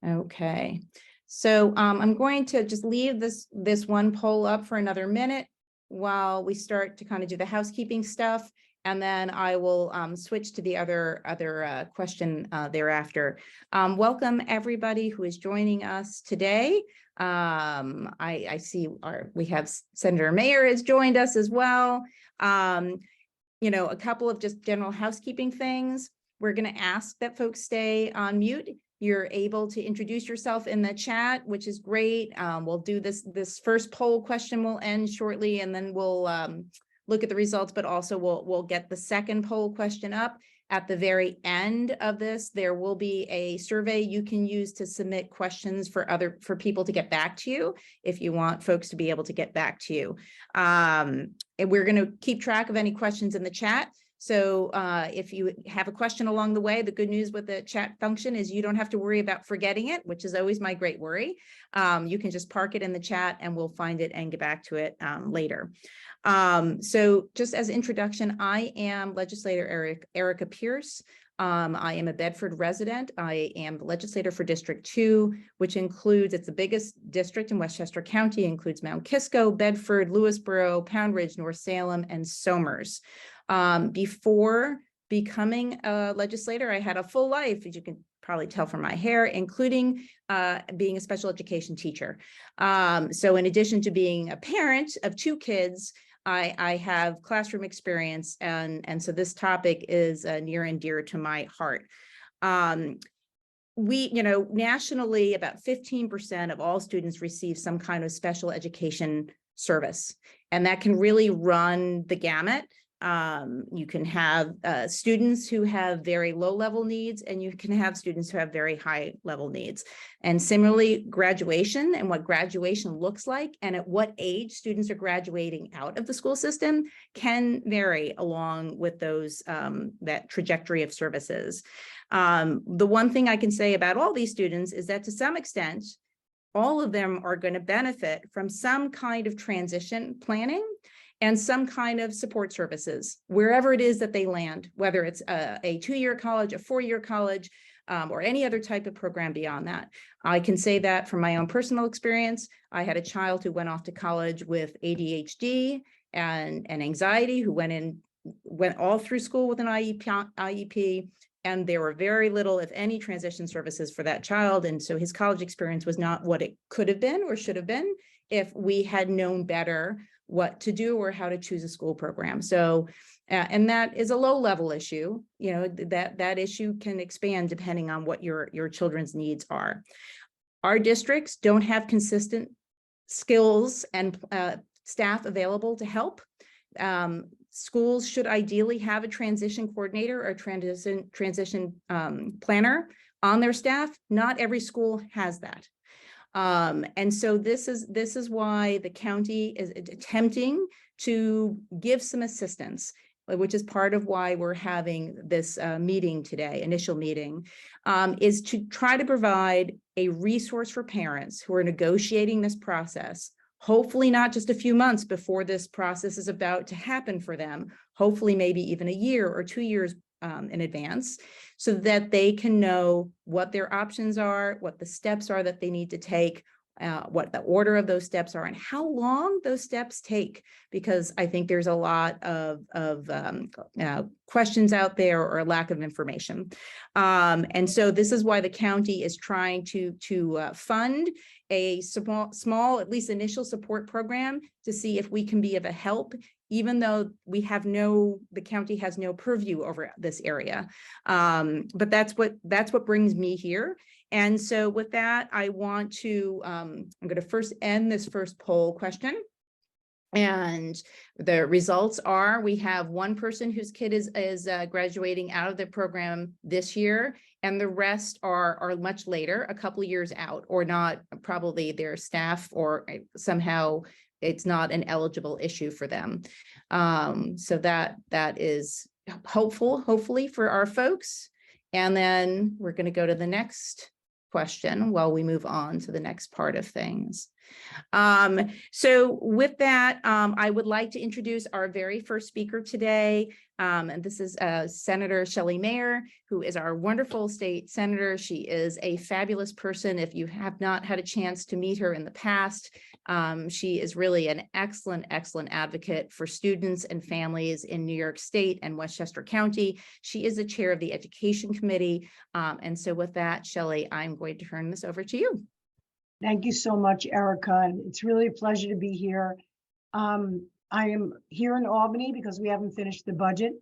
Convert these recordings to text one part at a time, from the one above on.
Okay, so I'm going to just leave this one poll up for another minute while we start to kind of do the housekeeping stuff, and then I will switch to the other question thereafter. Welcome everybody who is joining us today. I see we have Senator Mayer has joined us as well. You know, a couple of just general housekeeping things. We're going to ask that folks stay on mute. You're able to introduce yourself in the chat, which is great. We'll do this first poll question will end shortly, and then we'll look at the results, but also we'll get the second poll question up. At the very end of this, there will be a survey you can use to submit questions for people to get back to you if you want folks to be able to get back to you. And we're going to keep track of any questions in the chat. So if you have a question along the way, the good news with the chat function is you don't have to worry about forgetting it, which is always my great worry. You can just park it in the chat and we'll find it and get back to it later. So just as introduction, I am Legislator Erika Pierce. I am a Bedford resident. I am the legislator for District 2, which includes, it's the biggest district in Westchester County, includes Mount Kisco, Bedford, Lewisboro, Pound Ridge, North Salem, and Somers. Before becoming a legislator, I had a full life, as you can probably tell from my hair, including being a special education teacher. So in addition to being a parent of 2 kids, I have classroom experience, and so this topic is near and dear to my heart. Nationally, about 15% of all students receive some kind of special education service, and that can really run the gamut. You can have students who have very low level needs, and you can have students who have very high level needs. And similarly, graduation and what graduation looks like and at what age students are graduating out of the school system can vary along with those that trajectory of services. The one thing I can say about all these students is that to some extent, all of them are going to benefit from some kind of transition planning and some kind of support services, wherever it is that they land, whether it's a 2-year college, a 4-year college, or any other type of program beyond that. I can say that from my own personal experience. I had a child who went off to college with ADHD and anxiety, who went all through school with an IEP, and there were very little, if any, transition services for that child. And so his college experience was not what it could have been or should have been if we had known better what to do or how to choose a school program. So, and that is a low level issue, you know, that issue can expand depending on what your children's needs are. Our districts don't have consistent skills and staff available to help. Schools should ideally have a transition coordinator or transition planner on their staff. Not every school has that. And so this is why the county is attempting to give some assistance, which is part of why we're having this meeting today, initial meeting, is to try to provide a resource for parents who are negotiating this process, hopefully not just a few months before this process is about to happen for them, hopefully maybe even a year or 2 years in advance, so that they can know what their options are, what the steps are that they need to take, what the order of those steps are, and how long those steps take, because I think there's a lot of questions out there or a lack of information. And so this is why the county is trying to fund a small, at least initial support program to see if we can be of a help, even though the county has no purview over this area. But that's what brings me here. And so with that, I want to, I'm going to first end this first poll question. And the results are, we have one person whose kid is graduating out of the program this year, and the rest are much later, a couple of years out, or not, probably their staff or somehow it's not an eligible issue for them. So that is hopefully for our folks. And then we're going to go to the next question while we move on to the next part of things. So with that, I would like to introduce our very first speaker today. And this is Senator Shelley Mayer, who is our wonderful state senator. She is a fabulous person. If you have not had a chance to meet her in the past, she is really an excellent, excellent advocate for students and families in New York State and Westchester County. She is the chair of the Education Committee. And so with that, Shelley, I'm going to turn this over to you. Thank you so much, Erika. And it's really a pleasure to be here. I am here in Albany because we haven't finished the budget.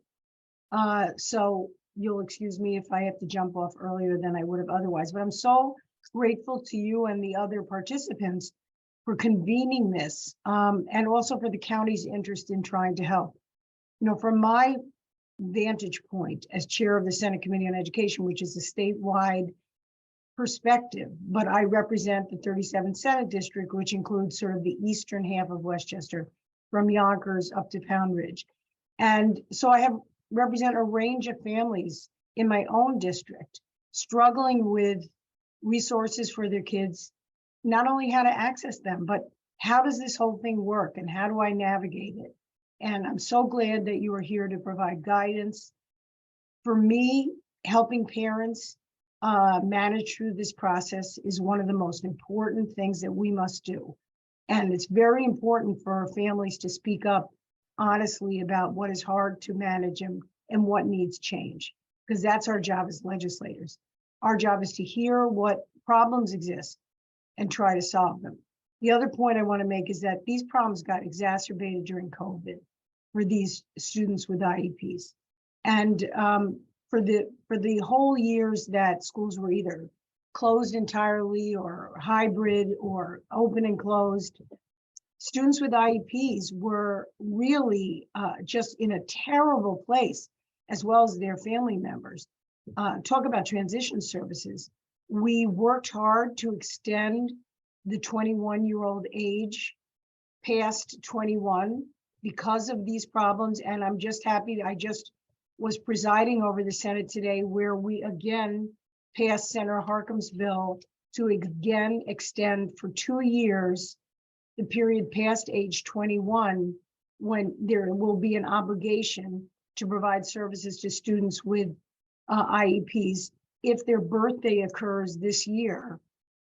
So you'll excuse me if I have to jump off earlier than I would have otherwise. But I'm so grateful to you and the other participants for convening this, and also for the county's interest in trying to help. You know, from my vantage point as chair of the Senate Committee on Education, which is a statewide perspective, but I represent the 37th Senate District, which includes sort of the eastern half of Westchester, from Yonkers up to Pound Ridge. And so I have represent a range of families in my own district, struggling with resources for their kids, not only how to access them, but how does this whole thing work and how do I navigate it? And I'm so glad that you are here to provide guidance. For me, helping parents manage through this process is one of the most important things that we must do. And it's very important for families to speak up honestly about what is hard to manage and what needs change, because that's our job as legislators. Our job is to hear what problems exist and try to solve them. The other point I want to make is that these problems got exacerbated during COVID for these students with IEPs. And for the whole years that schools were either closed entirely or hybrid or open and closed, students with IEPs were really just in a terrible place, as well as their family members. Talk about transition services. We worked hard to extend the 21-year-old age past 21 because of these problems. And I'm just happy that I just was presiding over the Senate today, where we again passed Senator Harkin's bill to again extend for 2 years the period past age 21, when there will be an obligation to provide services to students with IEPs if their birthday occurs this year.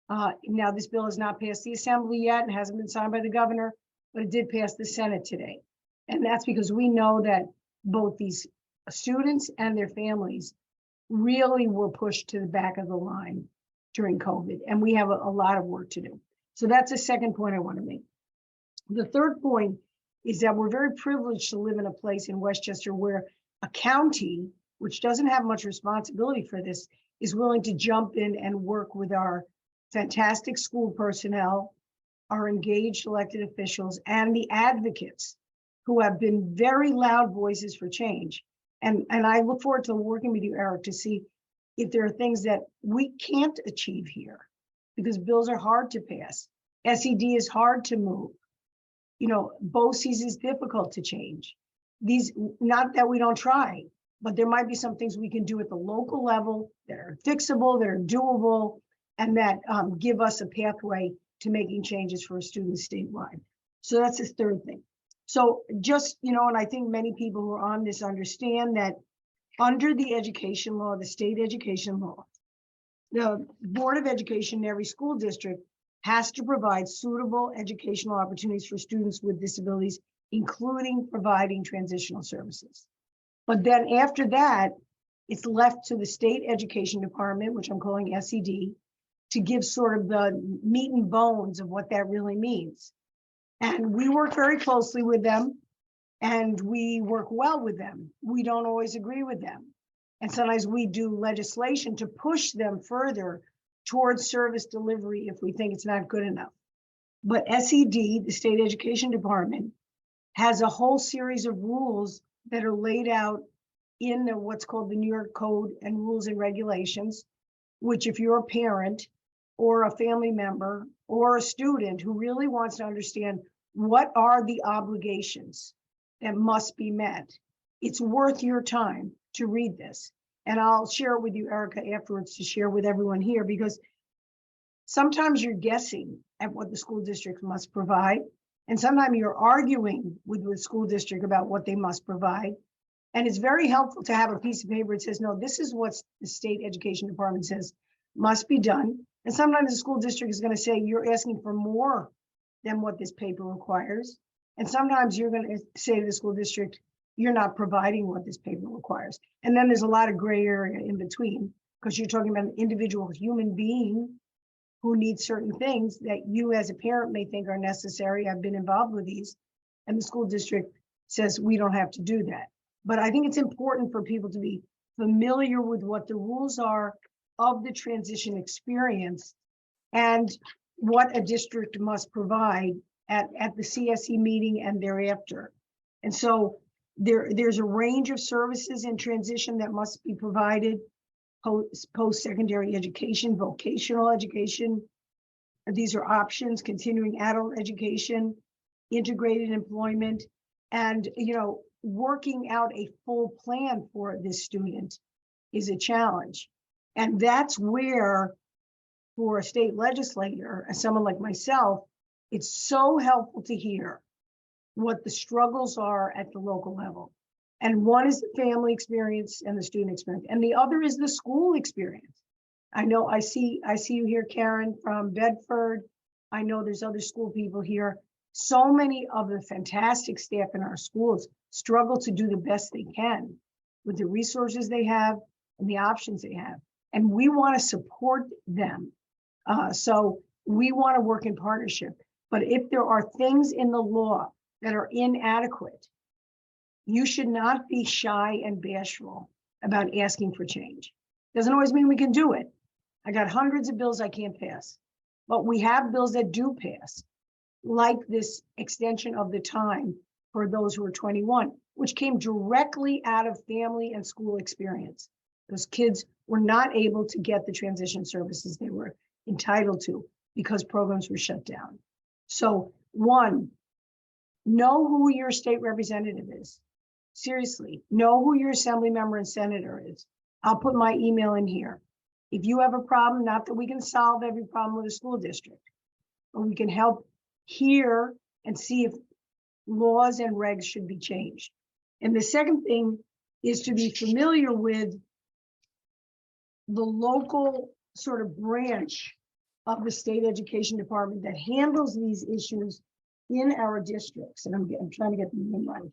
Now, this bill has not passed the Assembly yet and hasn't been signed by the governor, but it did pass the Senate today. And that's because we know that both these students and their families really were pushed to the back of the line during COVID, and we have a lot of work to do. So that's the second point I want to make. The third point is that we're very privileged to live in a place in Westchester where a county, which doesn't have much responsibility for this, is willing to jump in and work with our fantastic school personnel, our engaged elected officials, and the advocates who have been very loud voices for change. And I look forward to working with you, Eric, to see if there are things that we can't achieve here, because bills are hard to pass. SED is hard to move. You know, BOCES is difficult to change. These, not that we don't try, but there might be some things we can do at the local level that are fixable, that are doable, and that give us a pathway to making changes for students statewide. So that's the third thing. So just, you know, and I think many people who are on this understand that under the education law, the state education law, the Board of Education in every school district has to provide suitable educational opportunities for students with disabilities, including providing transitional services. But then after that, it's left to the state education department, which I'm calling SED, to give sort of the meat and bones of what that really means. And we work very closely with them, and we work well with them. We don't always agree with them. And sometimes we do legislation to push them further towards service delivery if we think it's not good enough. But SED, the State Education Department, has a whole series of rules that are laid out in what's called the New York Code and Rules and Regulations, which if you're a parent or a family member or a student who really wants to understand what are the obligations that must be met, it's worth your time to read this. And I'll share it with you, Erika, afterwards to share with everyone here, because sometimes you're guessing at what the school district must provide. And sometimes you're arguing with the school district about what they must provide. And it's very helpful to have a piece of paper that says, no, this is what the state education department says must be done. And sometimes the school district is going to say, you're asking for more than what this paper requires. And sometimes you're going to say to the school district, you're not providing what this paper requires. And then there's a lot of gray area in between, because you're talking about an individual human being who needs certain things that you as a parent may think are necessary. I've been involved with these, and the school district says we don't have to do that. But I think it's important for people to be familiar with what the rules are of the transition experience and what a district must provide at the CSE meeting and thereafter. And so there's a range of services in transition that must be provided: post-secondary education, vocational education. These are options: continuing adult education, integrated employment, and working out a full plan for this student is a challenge. And that's where, for a state legislator, as someone like myself, it's so helpful to hear what the struggles are at the local level. And one is the family experience and the student experience, and the other is the school experience. I know I see you here, Carin, from Bedford. I know there's other school people here. So many of the fantastic staff in our schools struggle to do the best they can with the resources they have and the options they have. And we want to support them. So we want to work in partnership. But if there are things in the law that are inadequate, you should not be shy and bashful about asking for change. Doesn't always mean we can do it. I got hundreds of bills I can't pass, but we have bills that do pass, like this extension of the time for those who are 21, which came directly out of family and school experience. Those kids were not able to get the transition services they were entitled to because programs were shut down. So one, know who your state representative is. Seriously, know who your assembly member and senator is. I'll put my email in here. If you have a problem, not that we can solve every problem with a school district, but we can help hear and see if laws and regs should be changed. And the second thing is to be familiar with the local sort of branch of the state education department that handles these issues in our districts. And I'm trying to get the name right.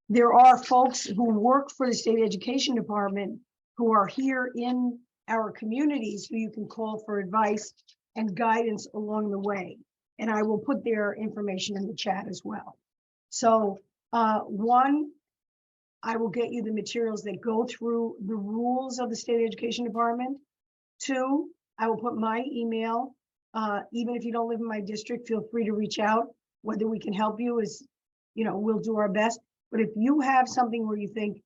There are folks who work for the state education department who are here in our communities who you can call for advice and guidance along the way. And I will put their information in the chat as well. So one, I will get you the materials that go through the rules of the state education department. Two, I will put my email. Even if you don't live in my district, feel free to reach out. Whether we can help you is, we'll do our best. But if you have something where you think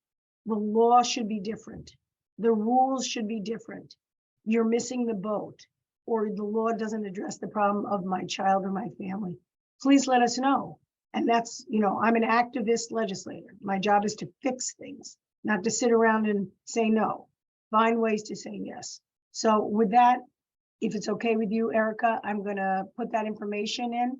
the law should be different, the rules should be different, you're missing the boat, or the law doesn't address the problem of my child or my family, please let us know. And that's, I'm an activist legislator. My job is to fix things, not to sit around and say no, find ways to say yes. So with that, if it's okay with you, Erika, I'm going to put that information in.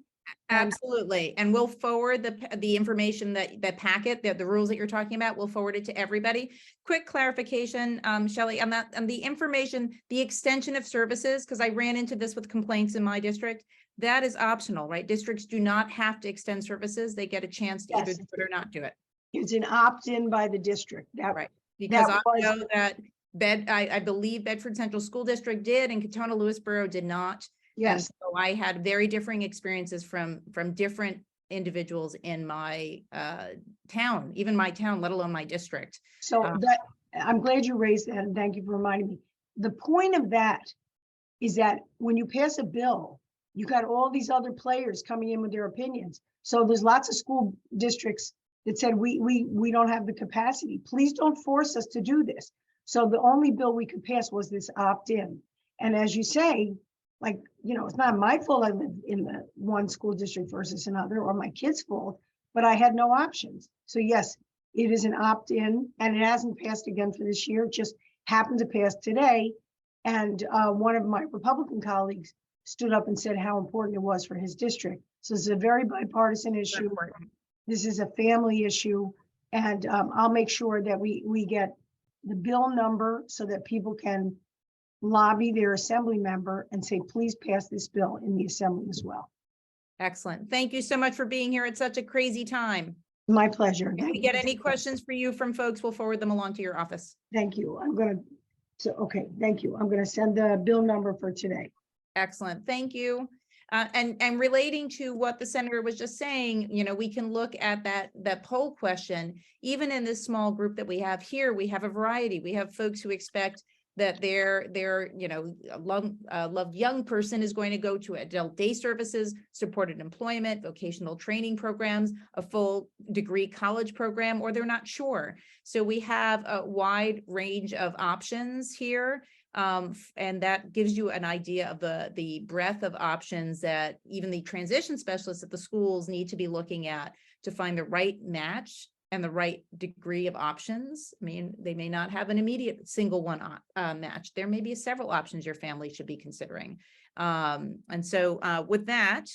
Absolutely. And we'll forward the information that packet, the rules that you're talking about, we'll forward it to everybody. Quick clarification, Shelley, on the information, the extension of services, because I ran into this with complaints in my district, that is optional, right? Districts do not have to extend services. They get a chance to either do it or not do it. It's an opt-in by the district. Right. Because I know that I believe Bedford Central School District did and Katona Lewisboro did not. Yes. And so I had very differing experiences from different individuals in my town, even my town, let alone my district. So I'm glad you raised that, and thank you for reminding me. The point of that is that when you pass a bill, you got all these other players coming in with their opinions. So there's lots of school districts that said we don't have the capacity. Please don't force us to do this. So the only bill we could pass was this opt-in. And as you say, like, it's not my fault I live in the one school district versus another, or my kid's fault, but I had no options. So yes, it is an opt-in, and it hasn't passed again for this year. It just happened to pass today. And one of my Republican colleagues stood up and said how important it was for his district. So it's a very bipartisan issue. This is a family issue. And I'll make sure that we get the bill number so that people can lobby their assembly member and say, please pass this bill in the assembly as well. Excellent. Thank you so much for being here at such a crazy time. My pleasure. If we get any questions for you from folks, we'll forward them along to your office. Thank you. Okay, thank you. I'm gonna send the bill number for today. Excellent. Thank you. And relating to what the senator was just saying, you know, we can look at that poll question. Even in this small group that we have here, we have a variety. We have folks who expect that their you know, loved young person is going to go to adult day services, supported employment, vocational training programs, a full degree college program, or they're not sure. So we have a wide range of options here. And that gives you an idea of the breadth of options that even the transition specialists at the schools need to be looking at to find the right match and the right degree of options. I mean, they may not have an immediate single one match. There may be several options your family should be considering. And so with that,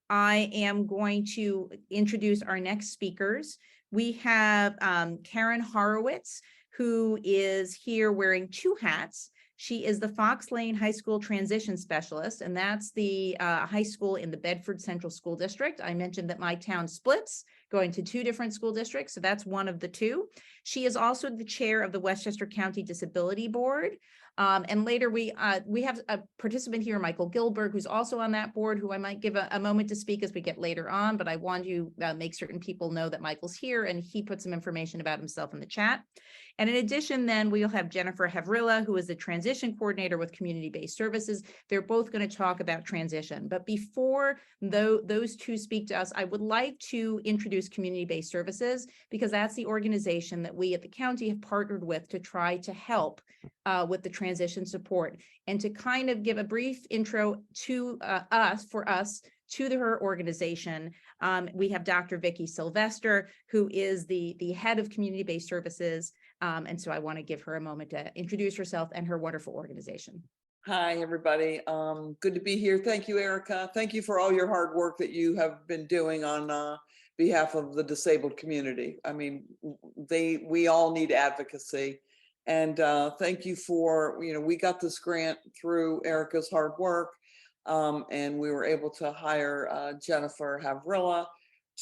I am going to introduce our next speakers. We have Carin Horowitz, who is here wearing two hats. She is the Fox Lane High School Transition Specialist, and that's the high school in the Bedford Central School District. I mentioned that my town splits, going to two different school districts, so that's one of the two. She is also the chair of the Westchester County Disability Board. And later we have a participant here, Michael Gilberg, who's also on that board, who I might give a moment to speak as we get later on, but I want you to make certain people know that Michael's here and he put some information about himself in the chat. And in addition, then we'll have Jennifer Havrilla, who is the transition coordinator with community-based services. They're both going to talk about transition. But before those two speak to us, I would like to introduce community-based services, because that's the organization that we at the county have partnered with to try to help with the transition support, and to kind of give a brief intro to her organization. We have Dr. Vicki Sylvester, who is the head of community-based services. And so I want to give her a moment to introduce herself and her wonderful organization. Hi, everybody. Good to be here. Thank you, Erika. Thank you for all your hard work that you have been doing on behalf of the disabled community. I mean, we all need advocacy. And thank you for, we got this grant through Erika's hard work. And we were able to hire Jennifer Havrilla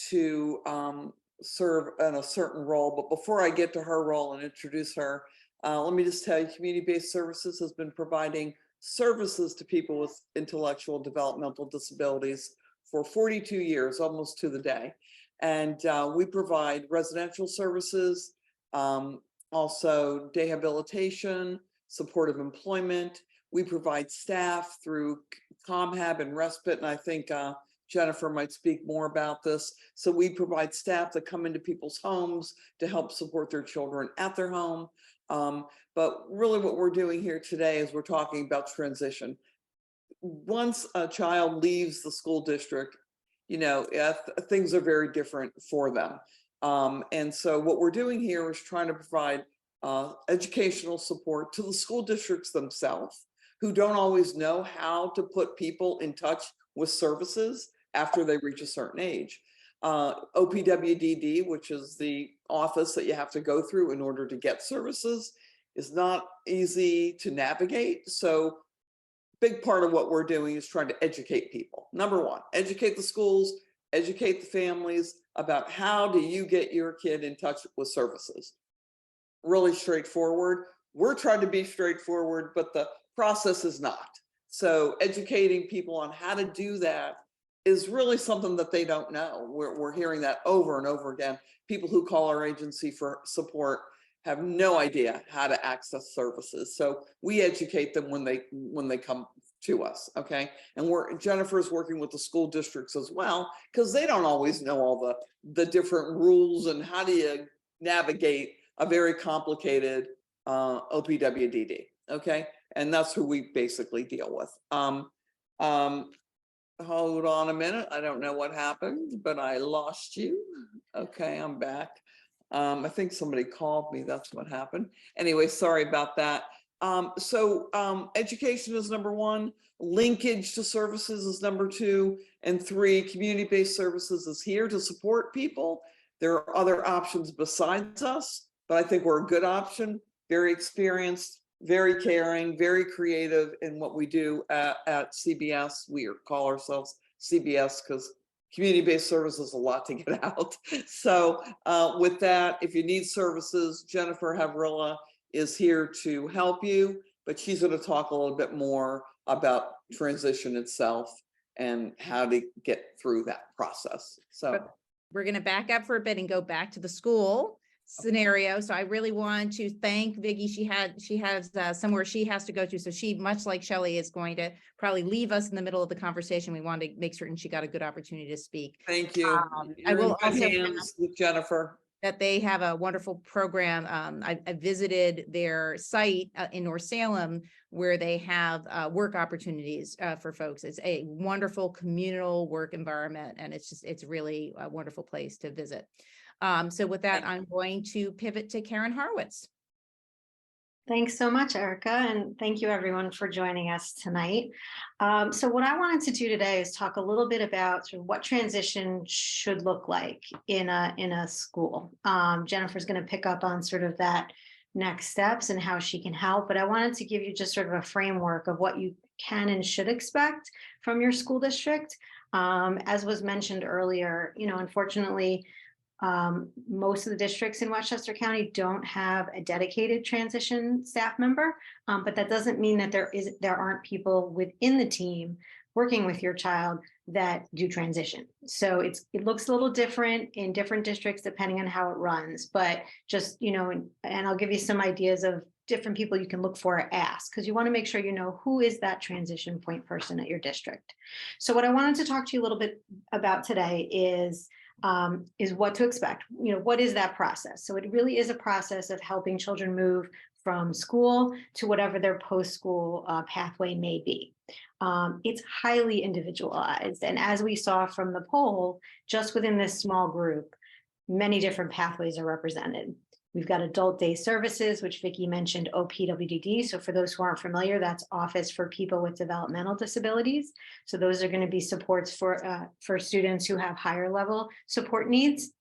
to serve in a certain role. But before I get to her role and introduce her, let me just tell you, community-based services has been providing services to people with intellectual developmental disabilities for 42 years, almost to the day. And we provide residential services, also rehabilitation, supportive employment. We provide staff through ComHab and respite, and I think Jennifer might speak more about this. So we provide staff that come into people's homes to help support their children at their home. But really what we're doing here today is we're talking about transition. Once a child leaves the school district, things are very different for them. And so what we're doing here is trying to provide educational support to the school districts themselves, who don't always know how to put people in touch with services after they reach a certain age. OPWDD, which is the office that you have to go through in order to get services, is not easy to navigate. So big part of what we're doing is trying to educate people. Number one, educate the schools, educate the families about how do you get your kid in touch with services. Really straightforward. We're trying to be straightforward, but the process is not. So educating people on how to do that is really something that they don't know. We're hearing that over and over again. People who call our agency for support have no idea how to access services. So we educate them when they come to us, okay? And Jennifer's working with the school districts as well, because they don't always know all the different rules and how do you navigate a very complicated OPWDD, okay? And that's who we basically deal with. Hold on a minute. I don't know what happened, but I lost you. Okay, I'm back. I think somebody called me. That's what happened. Anyway, sorry about that. Education is number one, linkage to services is number two, and three, community-based services is here to support people. There are other options besides us, but I think we're a good option, very experienced, very caring, very creative in what we do at CBS. We call ourselves CBS because community-based service is a lot to get out. So with that, if you need services, Jennifer Havrilla is here to help you, but she's going to talk a little bit more about transition itself and how to get through that process. So we're going to back up for a bit and go back to the school scenario. So I really want to thank Viggy. She has somewhere she has to go to. So she, much like Shelley, is going to probably leave us in the middle of the conversation. We want to make certain she got a good opportunity to speak. Thank you. I will also hands with Jennifer. That they have a wonderful program. I visited their site in North Salem where they have work opportunities for folks. It's a wonderful communal work environment, and it's really a wonderful place to visit. So with that, I'm going to pivot to Carin Horowitz. Thanks so much, Erika, and thank you everyone for joining us tonight. So what I wanted to do today is talk a little bit about sort of what transition should look like in a school. Jennifer's going to pick up on sort of that next steps and how she can help, but I wanted to give you just sort of a framework of what you can and should expect from your school district. As was mentioned earlier, unfortunately, most of the districts in Westchester County don't have a dedicated transition staff member, but that doesn't mean that there aren't people within the team working with your child that do transition. So it looks a little different in different districts depending on how it runs, but just, and I'll give you some ideas of different people you can look for or ask, because you want to make sure you know who is that transition point person at your district. So what I wanted to talk to you a little bit about today is what to expect. What is that process? So it really is a process of helping children move from school to whatever their post-school pathway may be. It's highly individualized. And as we saw from the poll, just within this small group, many different pathways are represented. We've got adult day services, which Vicki mentioned, OPWDD. So for those who aren't familiar, that's Office for People with Developmental Disabilities. So those are going to be supports for students who have higher level support needs.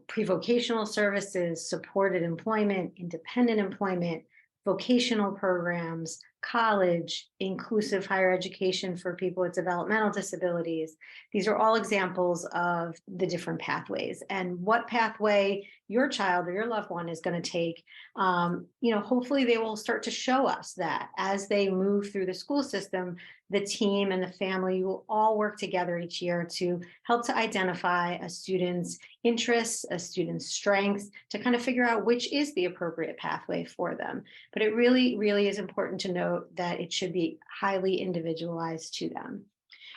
Pre-vocational services, supported employment, independent employment, vocational programs, college, inclusive higher education for people with developmental disabilities. These are all examples of the different pathways, and what pathway your child or your loved one is going to take. Hopefully they will start to show us that as they move through the school system, the team and the family will all work together each year to help to identify a student's interests, a student's strengths, to kind of figure out which is the appropriate pathway for them. But it really, really is important to note that it should be highly individualized to them.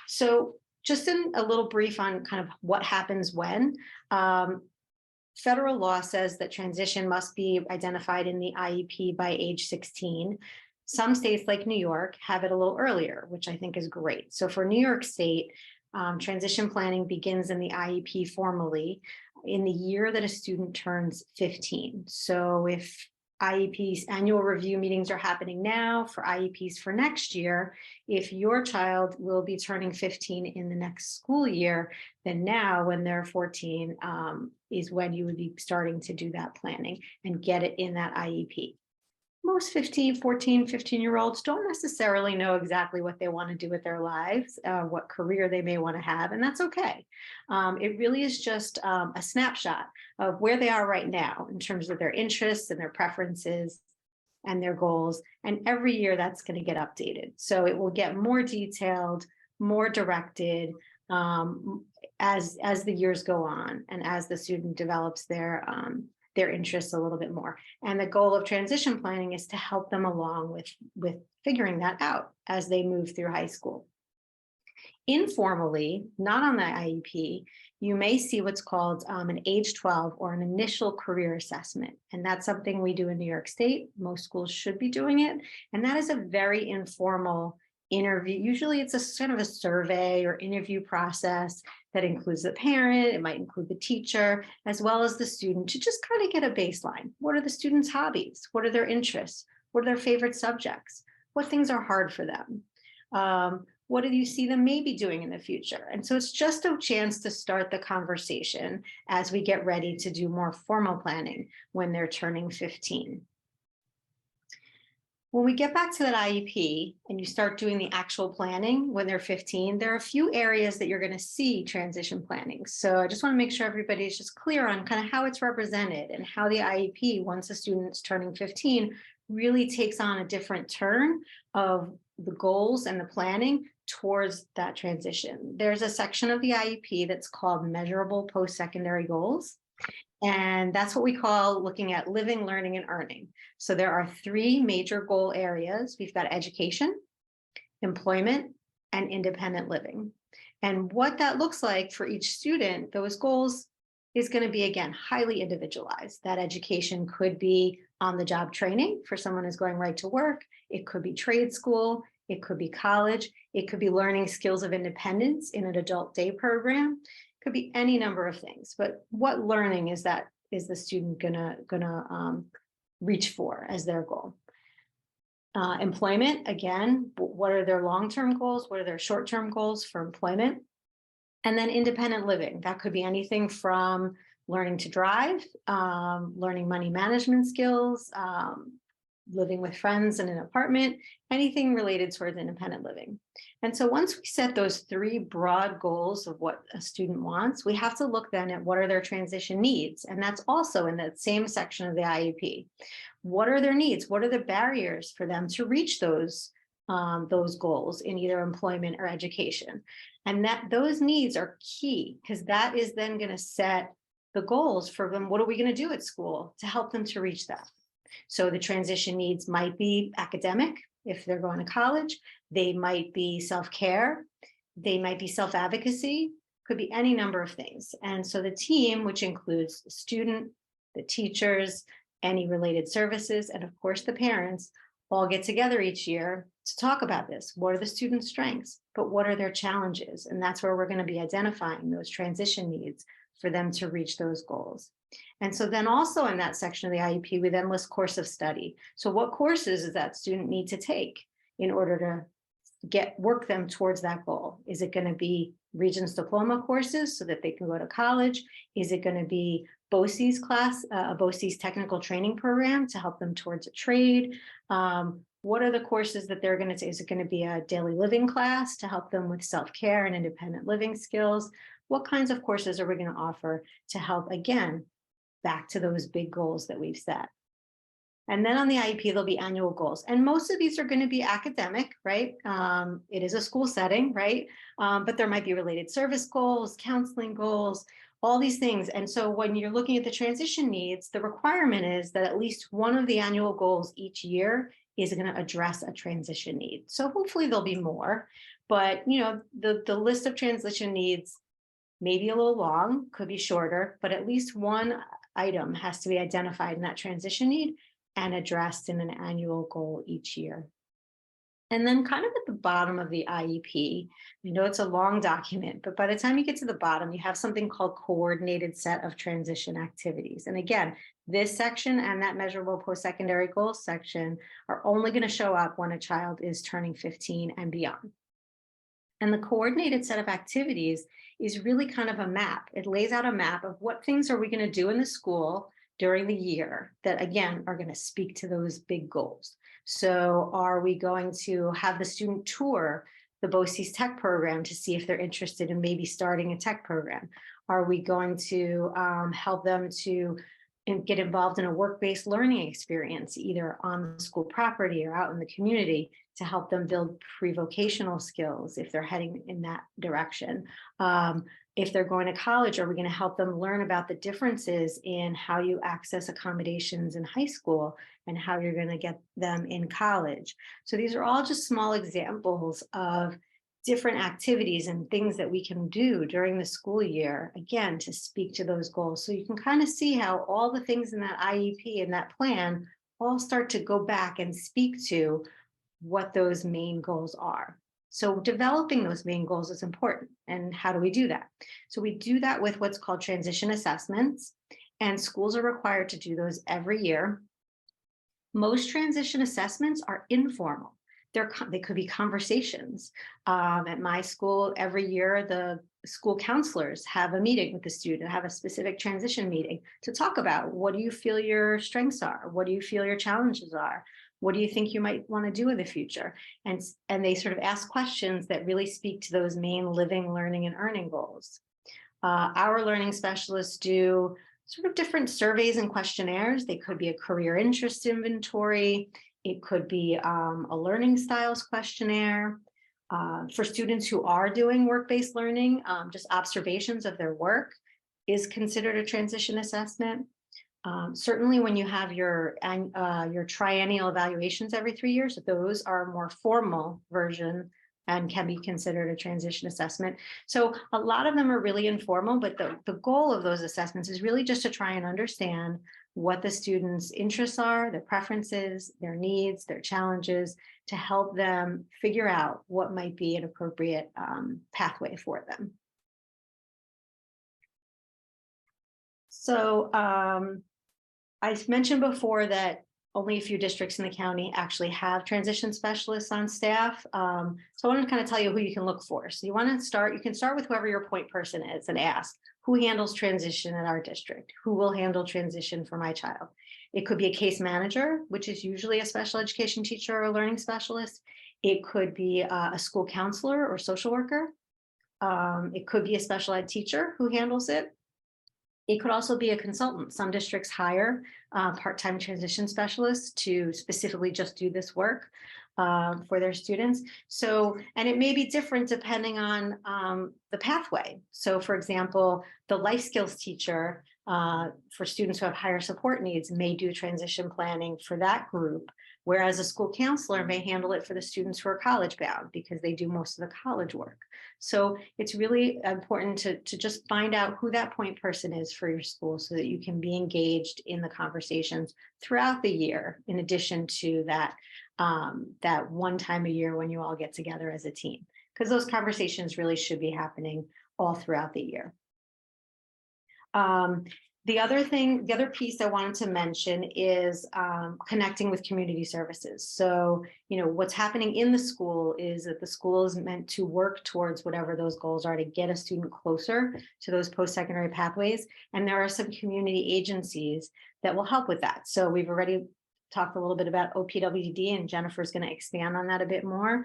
So just in a little brief on kind of what happens when. Federal law says that transition must be identified in the IEP by age 16. Some states like New York have it a little earlier, which I think is great. So for New York State, transition planning begins in the IEP formally in the year that a student turns 15. So if IEP's annual review meetings are happening now for IEPs for next year, if your child will be turning 15 in the next school year, then now when they're 14 is when you would be starting to do that planning and get it in that IEP. Most 15-year-olds don't necessarily know exactly what they want to do with their lives, what career they may want to have, and that's okay. It really is just a snapshot of where they are right now in terms of their interests and their preferences and their goals. And every year that's going to get updated. So it will get more detailed, more directed as the years go on and as the student develops their interests a little bit more. And the goal of transition planning is to help them along with figuring that out as they move through high school. Informally, not on the IEP, you may see what's called an age 12 or an initial career assessment. And that's something we do in New York State. Most schools should be doing it. And that is a very informal interview. Usually it's a sort of a survey or interview process that includes the parent, it might include the teacher, as well as the student, to just kind of get a baseline. What are the students' hobbies? What are their interests? What are their favorite subjects? What things are hard for them? What do you see them maybe doing in the future? And so it's just a chance to start the conversation as we get ready to do more formal planning when they're turning 15. When we get back to that IEP and you start doing the actual planning when they're 15, there are a few areas that you're going to see transition planning. So I just want to make sure everybody is just clear on kind of how it's represented and how the IEP, once a student's turning 15, really takes on a different turn of the goals and the planning towards that transition. There's a section of the IEP that's called measurable post-secondary goals. And that's what we call looking at living, learning, and earning. So there are 3 major goal areas. We've got education, employment, and independent living. And what that looks like for each student, those goals is going to be, again, highly individualized. That education could be on-the-job training for someone who's going right to work. It could be trade school. It could be college. It could be learning skills of independence in an adult day program. Could be any number of things, but what learning is the student gonna reach for as their goal? Employment, again, what are their long-term goals? What are their short-term goals for employment? And then independent living, that could be anything from learning to drive, learning money management skills, living with friends in an apartment, anything related towards independent living. And so once we set those 3 broad goals of what a student wants, we have to look then at what are their transition needs. And that's also in that same section of the IEP. What are their needs? What are the barriers for them to reach those goals in either employment or education? And that those needs are key because that is then going to set the goals for them. What are we going to do at school to help them to reach that? So the transition needs might be academic if they're going to college. They might be self-care. They might be self-advocacy. Could be any number of things. And so the team, which includes the student, the teachers, any related services, and of course the parents, all get together each year to talk about this. What are the students' strengths? But what are their challenges? And that's where we're going to be identifying those transition needs for them to reach those goals. And so then also in that section of the IEP, we then list course of study. So what courses does that student need to take in order to work them towards that goal? Is it going to be Regents diploma courses so that they can go to college? Is it going to be BOCES class, a BOCES technical training program to help them towards a trade? What are the courses that they're going to take? Is it going to be a daily living class to help them with self-care and independent living skills? What kinds of courses are we going to offer to help, again, back to those big goals that we've set? And then on the IEP, there'll be annual goals. And most of these are going to be academic, right? It is a school setting, right? But there might be related service goals, counseling goals, all these things. And so when you're looking at the transition needs, the requirement is that at least one of the annual goals each year is going to address a transition need. So hopefully there'll be more, but the list of transition needs may be a little long, could be shorter, but at least one item has to be identified in that transition need and addressed in an annual goal each year. And then kind of at the bottom of the IEP, it's a long document, but by the time you get to the bottom, you have something called coordinated set of transition activities. And again, this section and that measurable post-secondary goals section are only going to show up when a child is turning 15 and beyond. And the coordinated set of activities is really kind of a map. It lays out a map of what things are we going to do in the school during the year that, again, are going to speak to those big goals. So are we going to have the student tour the BOCES tech program to see if they're interested in maybe starting a tech program? Are we going to help them to get involved in a work-based learning experience, either on the school property or out in the community, to help them build pre-vocational skills if they're heading in that direction? If they're going to college, are we going to help them learn about the differences in how you access accommodations in high school and how you're going to get them in college? So these are all just small examples of different activities and things that we can do during the school year, again, to speak to those goals. So you can kind of see how all the things in that IEP and that plan all start to go back and speak to what those main goals are. So developing those main goals is important. And how do we do that? So we do that with what's called transition assessments, and schools are required to do those every year. Most transition assessments are informal. They could be conversations. At my school, every year, the school counselors have a meeting with the student, have a specific transition meeting to talk about what do you feel your strengths are? What do you feel your challenges are? What do you think you might want to do in the future? And they sort of ask questions that really speak to those main living, learning, and earning goals. Our learning specialists do sort of different surveys and questionnaires. They could be a career interest inventory. It could be a learning styles questionnaire. For students who are doing work-based learning, just observations of their work is considered a transition assessment. Certainly when you have your triennial evaluations every 3 years, those are a more formal version and can be considered a transition assessment. So a lot of them are really informal, but the goal of those assessments is really just to try and understand what the students' interests are, their preferences, their needs, their challenges, to help them figure out what might be an appropriate pathway for them. So I mentioned before that only a few districts in the county actually have transition specialists on staff. So I want to kind of tell you who you can look for. So you can start with whoever your point person is and ask, who handles transition in our district? Who will handle transition for my child? It could be a case manager, which is usually a special education teacher or a learning specialist. It could be a school counselor or social worker. It could be a special ed teacher who handles it. It could also be a consultant. Some districts hire part-time transition specialists to specifically just do this work for their students. So, and it may be different depending on the pathway. So for example, the life skills teacher for students who have higher support needs may do transition planning for that group, whereas a school counselor may handle it for the students who are college bound because they do most of the college work. So it's really important to just find out who that point person is for your school so that you can be engaged in the conversations throughout the year, in addition to that, that one time a year when you all get together as a team, because those conversations really should be happening all throughout the year. The other piece I wanted to mention is connecting with community services. So, what's happening in the school is that the school is meant to work towards whatever those goals are to get a student closer to those post-secondary pathways. And there are some community agencies that will help with that. So we've already talked a little bit about OPWDD, and Jennifer's going to expand on that a bit more.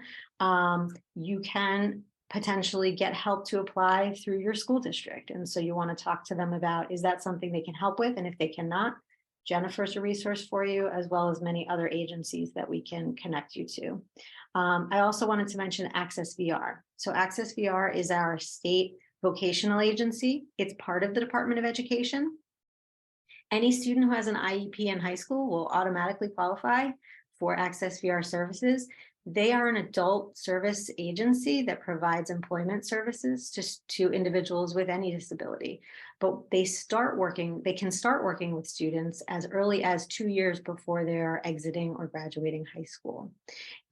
You can potentially get help to apply through your school district. And so you want to talk to them about, is that something they can help with? And if they cannot, Jennifer's a resource for you, as well as many other agencies that we can connect you to. I also wanted to mention Access VR. So Access VR is our state vocational agency. It's part of the Department of Education. Any student who has an IEP in high school will automatically qualify for Access VR services. They are an adult service agency that provides employment services to individuals with any disability, but they can start working with students as early as 2 years before they're exiting or graduating high school.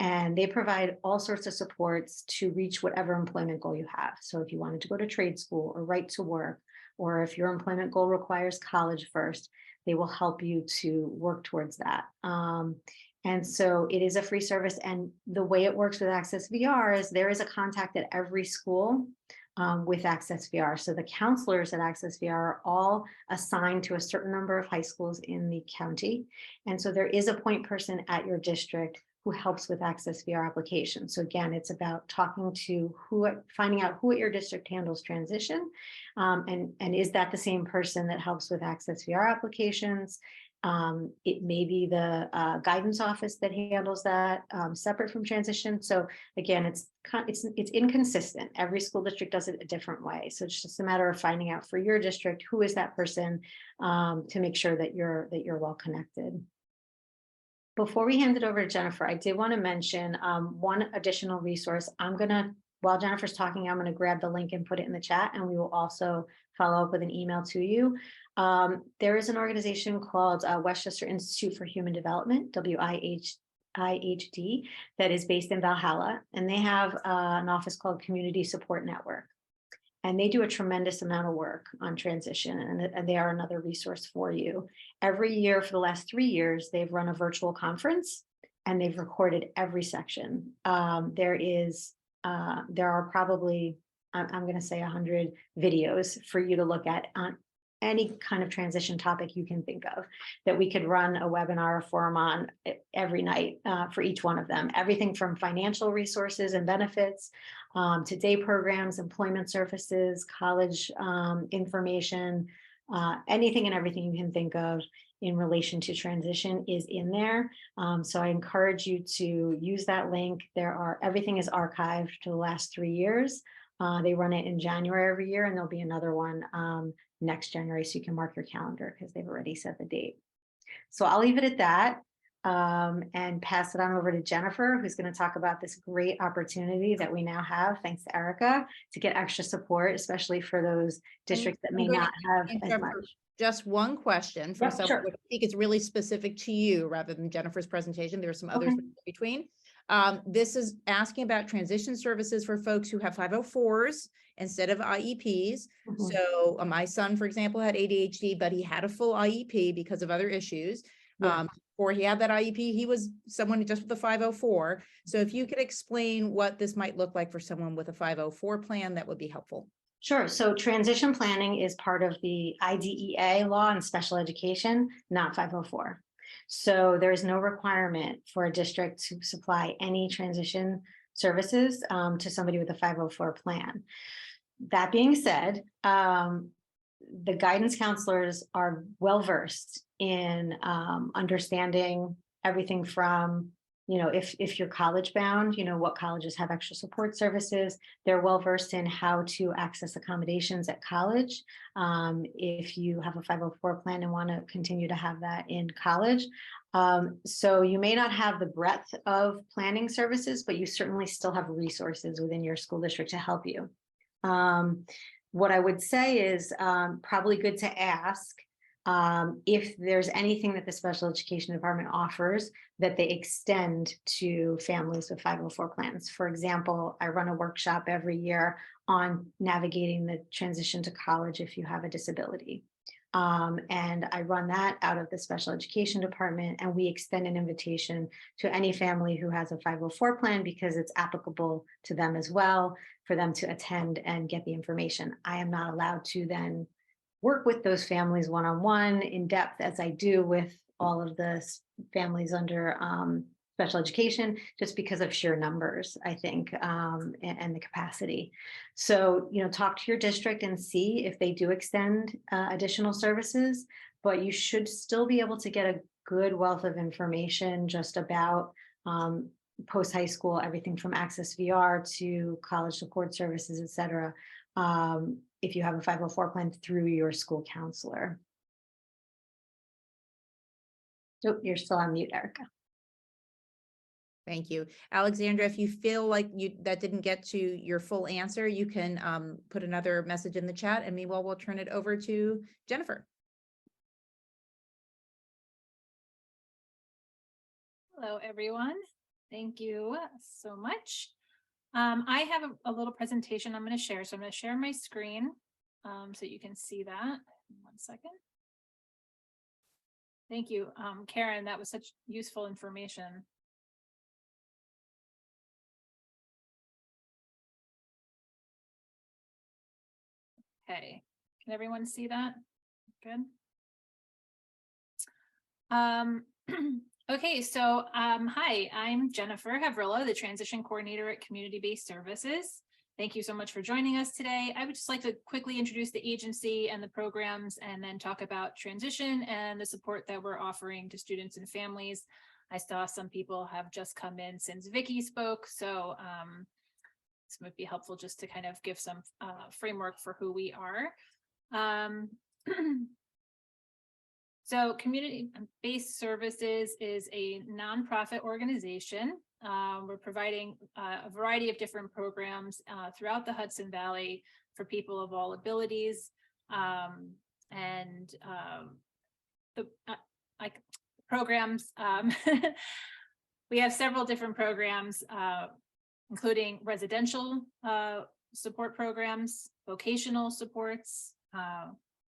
And they provide all sorts of supports to reach whatever employment goal you have. So if you wanted to go to trade school or right to work, or if your employment goal requires college first, they will help you to work towards that. And so it is a free service. And the way it works with Access VR is there is a contact at every school with Access VR. So the counselors at Access VR are all assigned to a certain number of high schools in the county. And so there is a point person at your district who helps with Access VR applications. So again, it's about talking to finding out who at your district handles transition. And is that the same person that helps with Access VR applications? It may be the guidance office that handles that separate from transition. So again, it's inconsistent. Every school district does it a different way. So it's just a matter of finding out for your district, who is that person to make sure that you're well connected. Before we hand it over to Jennifer, I did want to mention one additional resource. While Jennifer's talking, I'm going to grab the link and put it in the chat, and we will also follow up with an email to you. There is an organization called Westchester Institute for Human Development, WIHD, that is based in Valhalla, and they have an office called Community Support Network. And they do a tremendous amount of work on transition, and they are another resource for you. Every year for the last 3 years, they've run a virtual conference and they've recorded every section. There are probably, I'm going to say 100 videos for you to look at on any kind of transition topic you can think of that we could run a webinar or forum on every night for each one of them. Everything from financial resources and benefits to day programs, employment services, college information, anything and everything you can think of in relation to transition is in there. So I encourage you to use that link. Everything is archived for the last 3 years. They run it in January every year, and there'll be another one next January, so you can mark your calendar because they've already set the date. So I'll leave it at that and pass it on over to Jennifer, who's going to talk about this great opportunity that we now have, thanks to Erika, to get extra support, especially for those districts that may not have as much. Just one question from someone, sure. which I think is really specific to you rather than Jennifer's presentation. There are some others in between. This is asking about transition services for folks who have 504s instead of IEPs. So my son, for example, had ADHD, but he had a full IEP because of other issues. Before he had that IEP, he was someone just with a 504. So if you could explain what this might look like for someone with a 504 plan, that would be helpful. Sure. So transition planning is part of the IDEA law in special education, not 504. So there is no requirement for a district to supply any transition services to somebody with a 504 plan. That being said, the guidance counselors are well-versed in understanding everything from, if you're college bound, what colleges have extra support services. They're well-versed in how to access accommodations at college. If you have a 504 plan and want to continue to have that in college. So you may not have the breadth of planning services, but you certainly still have resources within your school district to help you. What I would say is probably good to ask if there's anything that the special education department offers that they extend to families with 504 plans. For example, I run a workshop every year on navigating the transition to college if you have a disability. And I run that out of the special education department, and we extend an invitation to any family who has a 504 plan because it's applicable to them as well, for them to attend and get the information. I am not allowed to then work with those families one-on-one in depth as I do with all of the families under special education, just because of sheer numbers, I think, and the capacity. So, talk to your district and see if they do extend additional services, but you should still be able to get a good wealth of information just about post-high school, everything from Access VR to college support services, et cetera, if you have a 504 plan through your school counselor. So you're still on mute, Erika. Thank you. Alexandra, if you feel like that didn't get to your full answer, you can put another message in the chat, and meanwhile, we'll turn it over to Jennifer. Hello, everyone. Thank you so much. I have a little presentation I'm going to share. So I'm going to share my screen so you can see that. 1 second. Thank you, Carin. That was such useful information. Okay, can everyone see that? Good. Okay, so hi, I'm Jennifer Havrilla, the Transition Coordinator at Community-Based Services. Thank you so much for joining us today. I would just like to quickly introduce the agency and the programs, and then talk about transition and the support that we're offering to students and families. I saw some people have just come in since Vicky spoke, so this might be helpful just to kind of give some framework for who we are. So Community-Based Services is a nonprofit organization. We're providing a variety of different programs throughout the Hudson Valley for people of all abilities. The programs, we have several different programs, including residential support programs, vocational supports,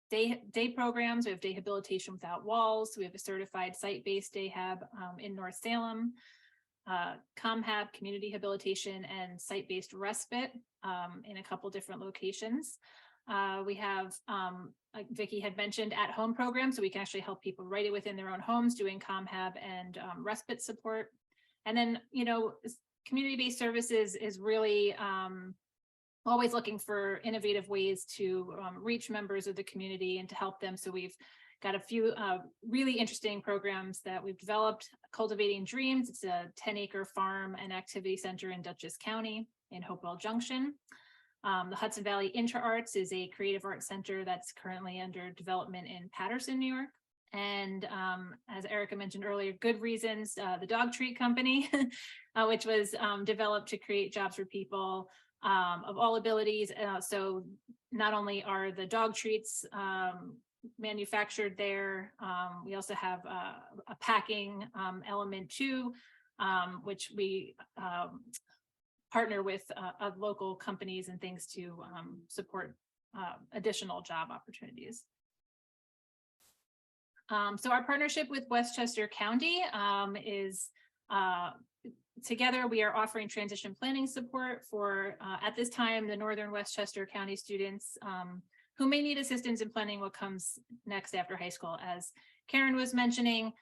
day programs. We have Dayhabilitation Without Walls. We have a certified site-based Dayhab in North Salem, ComHab, community habilitation, and site-based respite in a couple different locations. We have, like Vicki had mentioned, at-home programs, so we can actually help people right within their own homes doing ComHab and respite support. And then, you know, community-based services is really always looking for innovative ways to reach members of the community and to help them. So we've got a few really interesting programs that we've developed. Cultivating Dreams, it's a 10-acre farm and activity center in Dutchess County in Hopewell Junction. The Hudson Valley InterArts is a creative arts center that's currently under development in Paterson, New York. And as Erika mentioned earlier, Good Reasons, the dog treat company, which was developed to create jobs for people of all abilities. So not only are the dog treats manufactured there, we also have a packing element too, which we partner with local companies and things to support additional job opportunities. So our partnership with Westchester County is together we are offering transition planning support for at this time the Northern Westchester County students who may need assistance in planning what comes next after high school. As Carin was mentioning,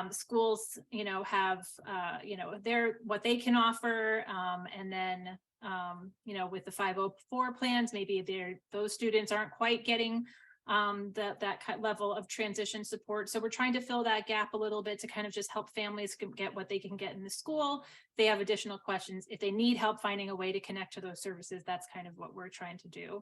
schools, you know, have, you know, what they can offer. And then, you know, with the 504 plans, maybe those students aren't quite getting that level of transition support. So we're trying to fill that gap a little bit to kind of just help families get what they can get in the school. If they have additional questions, if they need help finding a way to connect to those services, that's kind of what we're trying to do.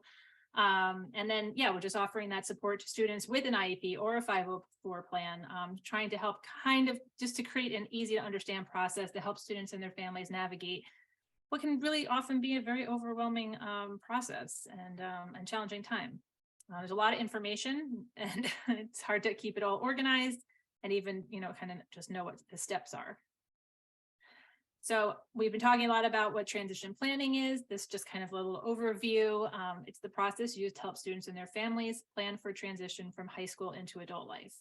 And then, yeah, we're just offering that support to students with an IEP or a 504 plan, trying to help kind of just to create an easy to understand process to help students and their families navigate what can really often be a very overwhelming process and challenging time. There's a lot of information and it's hard to keep it all organized and even, you know, kind of just know what the steps are. So we've been talking a lot about what transition planning is. This just kind of a little overview. It's the process used to help students and their families plan for transition from high school into adult life.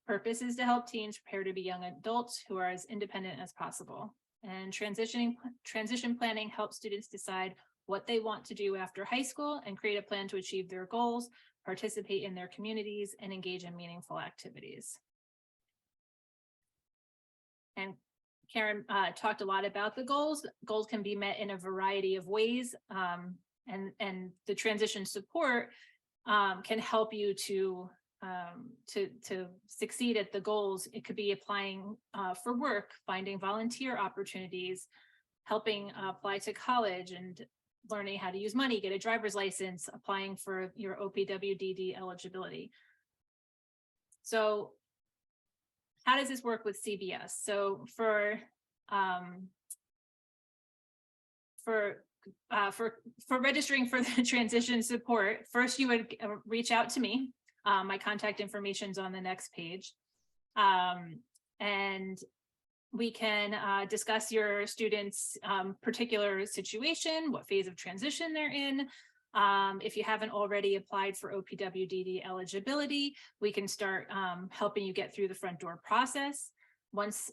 Purpose is to help teens prepare to be young adults who are as independent as possible. And transition planning helps students decide what they want to do after high school and create a plan to achieve their goals, participate in their communities, and engage in meaningful activities. And Carin talked a lot about the goals. Goals can be met in a variety of ways, and the transition support can help you to succeed at the goals. It could be applying for work, finding volunteer opportunities, helping apply to college, and learning how to use money, get a driver's license, applying for your OPWDD eligibility. So how does this work with CBS? So for registering for the transition support, first you would reach out to me. My contact information is on the next page. And we can discuss your student's particular situation, what phase of transition they're in. If you haven't already applied for OPWDD eligibility, we can start helping you get through the front door process. Once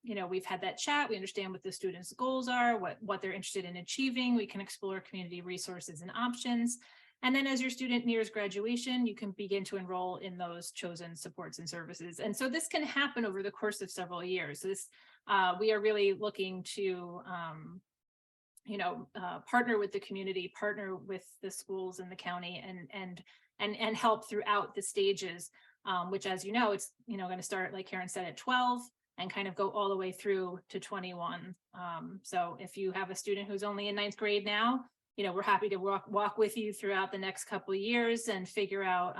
you know, we've had that chat, we understand what the student's goals are, what they're interested in achieving, we can explore community resources and options. And then as your student nears graduation, you can begin to enroll in those chosen supports and services. And so this can happen over the course of several years. So this, we are really looking to, you know, partner with the community, partner with the schools and the county, and help throughout the stages, which, as you know, it's, you know, going to start, like Carin said, at 12 and kind of go all the way through to 21. So if you have a student who's only in 9th grade now, you know, we're happy to walk with you throughout the next couple of years and figure out,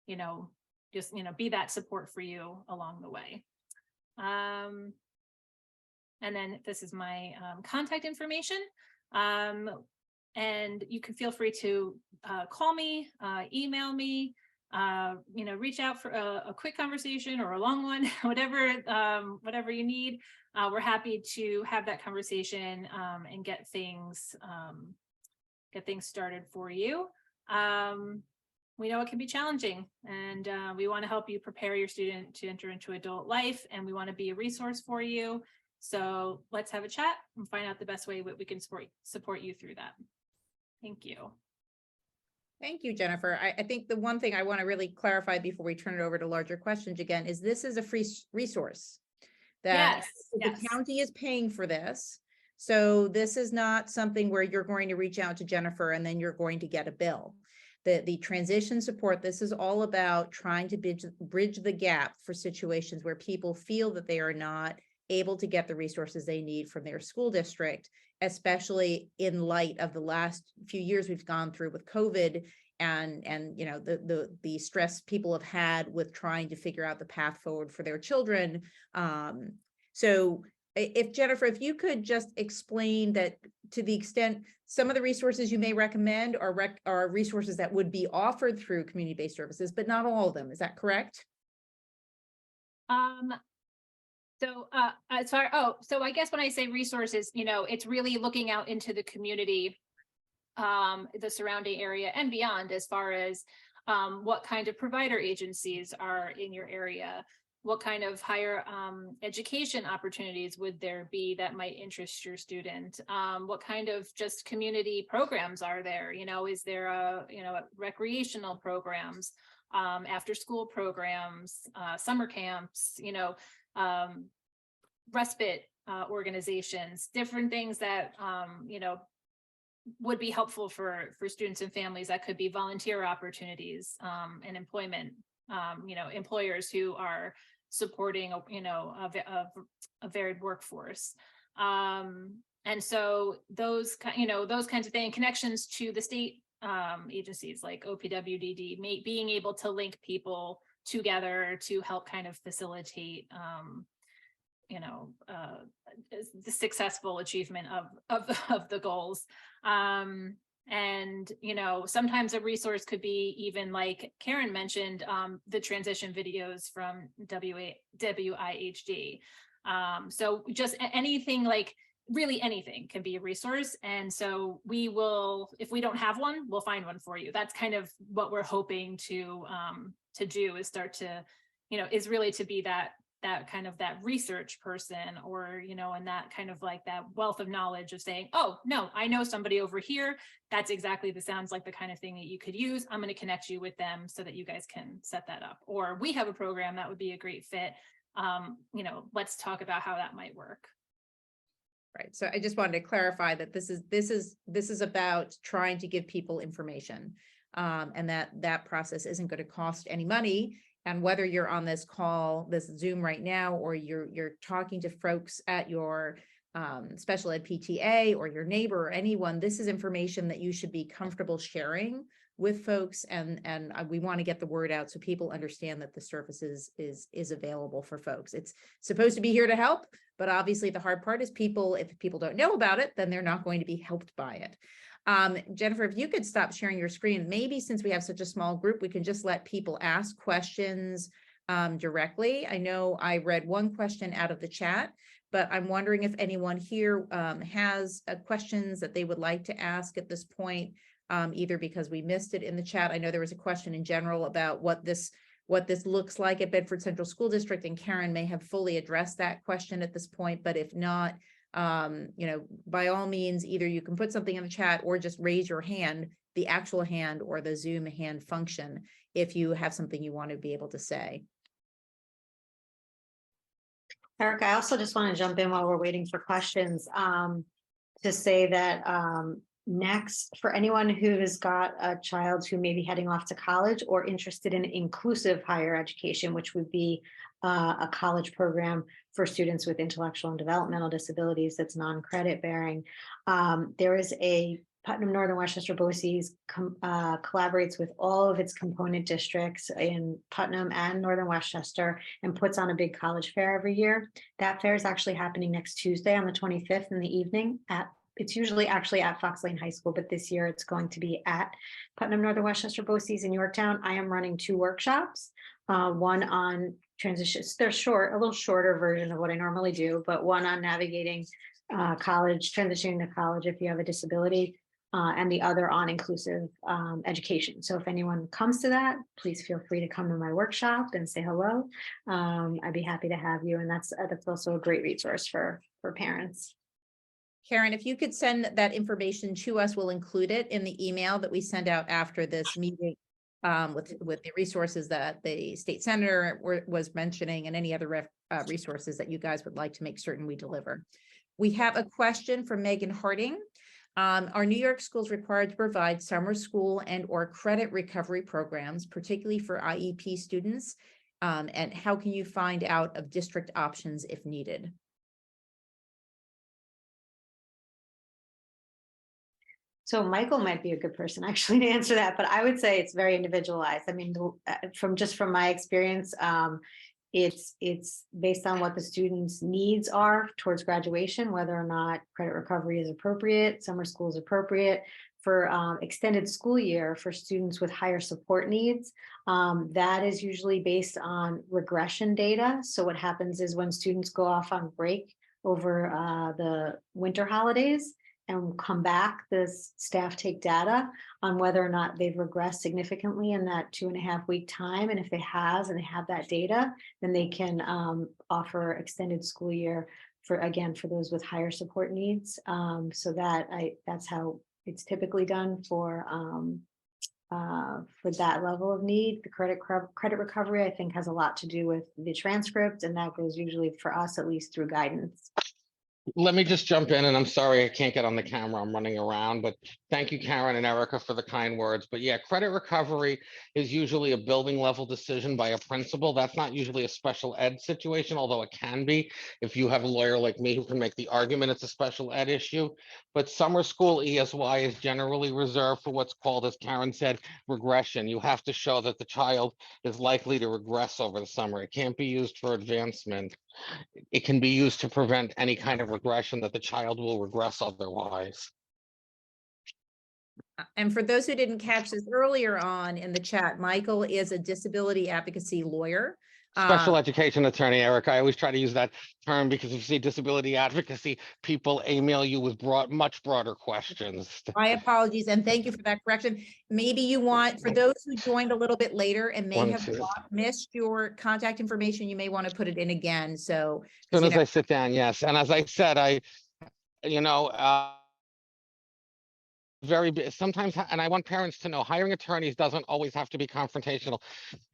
you know, just, you know, be that support for you along the way. And then this is my contact information. And you can feel free to call me, email me, you know, reach out for a quick conversation or a long one, whatever you need. We're happy to have that conversation and get things get things started for you. We know it can be challenging, and we want to help you prepare your student to enter into adult life, and we want to be a resource for you. So let's have a chat and find out the best way that we can support you through that. Thank you. Thank you, Jennifer. I think the one thing I want to really clarify before we turn it over to larger questions again is this is a free resource that the county is paying for this. So this is not something where you're going to reach out to Jennifer and then you're going to get a bill. The transition support, this is all about trying to bridge the gap for situations where people feel that they are not able to get the resources they need from their school district, especially in light of the last few years we've gone through with COVID and you know the stress people have had with trying to figure out the path forward for their children. So if Jennifer, if you could just explain that to the extent some of the resources you may recommend are resources that would be offered through community-based services, but not all of them. Is that correct? So I guess when I say resources, you know, it's really looking out into the community, the surrounding area and beyond, as far as what kind of provider agencies are in your area, what kind of higher education opportunities would there be that might interest your student, what kind of just community programs are there, you know, is there recreational programs, after school programs, summer camps, you know, respite organizations, different things that you know, would be helpful for students and families. That could be volunteer opportunities and employment, you know, employers who are supporting, you know, a varied workforce. And so those, you know, those kinds of things, connections to the state agencies like OPWDD, being able to link people together to help kind of facilitate, you know, the successful achievement of the goals. And, you know, sometimes a resource could be even like Carin mentioned, the transition videos from WIHD. So just anything, like really anything can be a resource. And so we will, if we don't have one, we'll find one for you. That's kind of what we're hoping to do, is start to, you know, is really to be that kind of that research person, or, you know, and that kind of like that wealth of knowledge of saying, oh, no, I know somebody over here. That's exactly sounds like the kind of thing that you could use. I'm going to connect you with them so that you guys can set that up. Or we have a program that would be a great fit. You know, let's talk about how that might work. Right. So I just wanted to clarify that this is about trying to give people information, and that process isn't going to cost any money. And whether you're on this call, this Zoom right now, or you're talking to folks at your special ed PTA or your neighbor or anyone, this is information that you should be comfortable sharing with folks. And we want to get the word out so people understand that the service is available for folks. It's supposed to be here to help, but obviously the hard part is if people don't know about it, then they're not going to be helped by it. Jennifer, if you could stop sharing your screen, maybe since we have such a small group, we can just let people ask questions directly. I know I read one question out of the chat, but I'm wondering if anyone here has questions that they would like to ask at this point, either because we missed it in the chat. I know there was a question in general about what this looks like at Bedford Central School District, and Carin may have fully addressed that question at this point, but if not, you know, by all means, either you can put something in the chat or just raise your hand, the actual hand or the Zoom hand function, if you have something you want to be able to say. Erika, I also just want to jump in while we're waiting for questions, to say that next, for anyone who has got a child who may be heading off to college or interested in inclusive higher education, which would be a college program for students with intellectual and developmental disabilities that's non-credit bearing. There is a Putnam Northern Westchester BOCES collaborates with all of its component districts in Putnam and Northern Westchester and puts on a big college fair every year. That fair is actually happening next Tuesday on the 25th in the evening it's usually actually at Fox Lane High School, but this year it's going to be at Putnam Northern Westchester BOCES in Yorktown. I am running 2 workshops, one on transitions. They're short, a little shorter version of what I normally do, but one on navigating college, transitioning to college if you have a disability, and the other on inclusive education. So if anyone comes to that, please feel free to come to my workshop and say hello. I'd be happy to have you. And that's also a great resource for parents. Carin, if you could send that information to us, we'll include it in the email that we send out after this meeting with the resources that the state senator was mentioning and any other resources that you guys would like to make certain we deliver. We have a question from Megan Harding. Are New York schools required to provide summer school and or credit recovery programs, particularly for IEP students? And how can you find out of district options if needed? So Michael might be a good person actually to answer that, but I would say it's very individualized. I mean, from my experience, it's based on what the student's needs are towards graduation, whether or not credit recovery is appropriate, summer school is appropriate. For extended school year for students with higher support needs, that is usually based on regression data. So what happens is when students go off on break over the winter holidays, and come back, the staff take data on whether or not they've regressed significantly in that 2.5 week time. And if they have that data, then they can offer extended school year for those with higher support needs. So that's how it's typically done for that level of need. The credit recovery, I think, has a lot to do with the transcript, and that goes usually for us, at least, through guidance. Let me just jump in, and I'm sorry I can't get on the camera. I'm running around, but thank you, Carin and Erika, for the kind words. But yeah, credit recovery is usually a building level decision by a principal. That's not usually a special ed situation, although it can be if you have a lawyer like me who can make the argument it's a special ed issue. But summer school ESY is generally reserved for what's called, as Carin said, regression. You have to show that the child is likely to regress over the summer. It can't be used for advancement. It can be used to prevent any kind of regression that the child will regress otherwise. And for those who didn't catch this earlier on in the chat, Michael is a disability advocacy lawyer. Special education attorney, Erika. I always try to use that term because if you say disability advocacy, people email you with much broader questions. My apologies, and thank you for that correction. Maybe you want, for those who joined a little bit later and may have missed your contact information, you may want to put it in again. So as soon as I sit down, yes. And as I said, sometimes, and I want parents to know, hiring attorneys doesn't always have to be confrontational.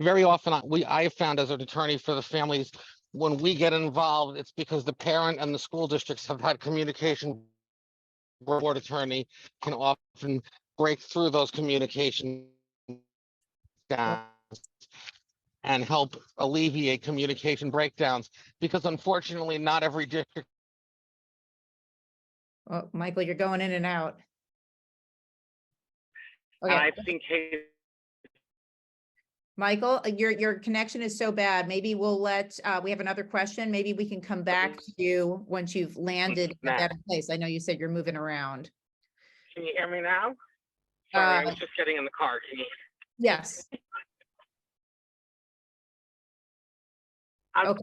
Very often I have found as an attorney for the families, when we get involved, it's because the parent and the school districts have had communication. Board attorney can often break through those communication and help alleviate communication breakdowns, because unfortunately not every district. Oh, Michael, you're going in and out. Okay. I think Michael, your connection is so bad. Maybe we'll let, we have another question. Maybe we can come back to you once you've landed in a better place. I know you said you're moving around. Can you hear me now? Sorry, I was just getting in the car. Can you? Yes. Okay.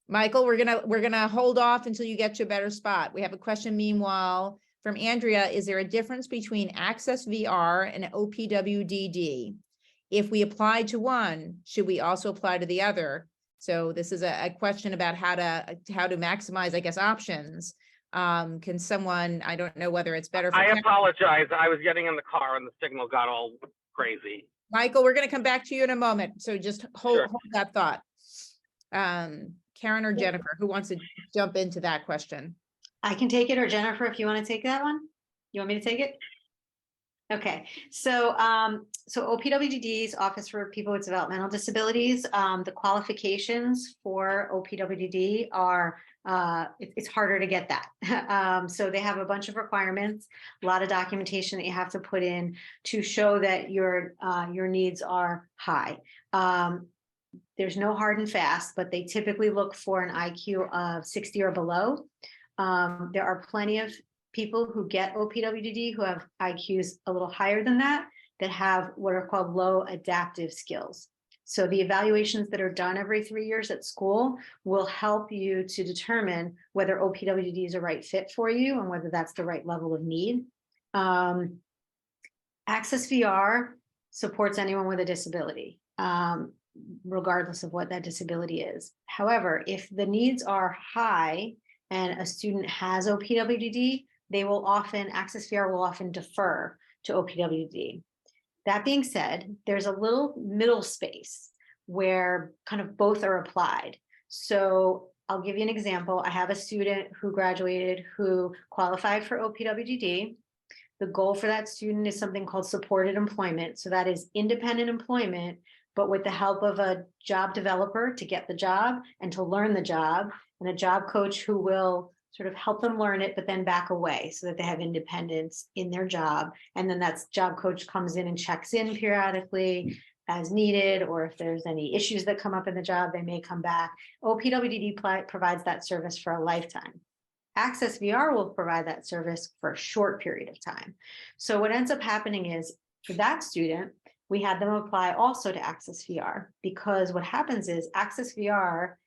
Michael, we're gonna hold off until you get to a better spot. We have a question meanwhile from Andrea. Is there a difference between Access VR and OPWDD? If we apply to one, should we also apply to the other? So this is a question about how to maximize, I guess, options. Can someone, I don't know whether it's better for I apologize. I was getting in the car and the signal got all crazy. Michael, we're going to come back to you in a moment. So just hold that thought. Carin or Jennifer, who wants to jump into that question? I can take it, or Jennifer, if you want to take that one. You want me to take it? Okay, so OPWDD's Office for People with Developmental Disabilities, the qualifications for OPWDD are, it's harder to get that. So they have a bunch of requirements, a lot of documentation that you have to put in to show that your needs are high. There's no hard and fast, but they typically look for an IQ of 60 or below. There are plenty of people who get OPWDD who have IQs a little higher than that have what are called low adaptive skills. So the evaluations that are done every 3 years at school will help you to determine whether OPWD is a right fit for you and whether that's the right level of need. Access VR supports anyone with a disability, regardless of what that disability is. However, if the needs are high and a student has OPWD, Access VR will often defer to OPWD. That being said, there's a little middle space where kind of both are applied. So I'll give you an example. I have a student who graduated who qualified for OPWD. The goal for that student is something called supported employment. So that is independent employment, but with the help of a job developer to get the job and to learn the job, and a job coach who will sort of help them learn it, but then back away so that they have independence in their job. And then that job coach comes in and checks in periodically as needed, or if there's any issues that come up in the job, they may come back. OPWD provides that service for a lifetime. Access VR will provide that service for a short period of time. So what ends up happening is for that student, we had them apply also to Access VR, because what happens is Access VR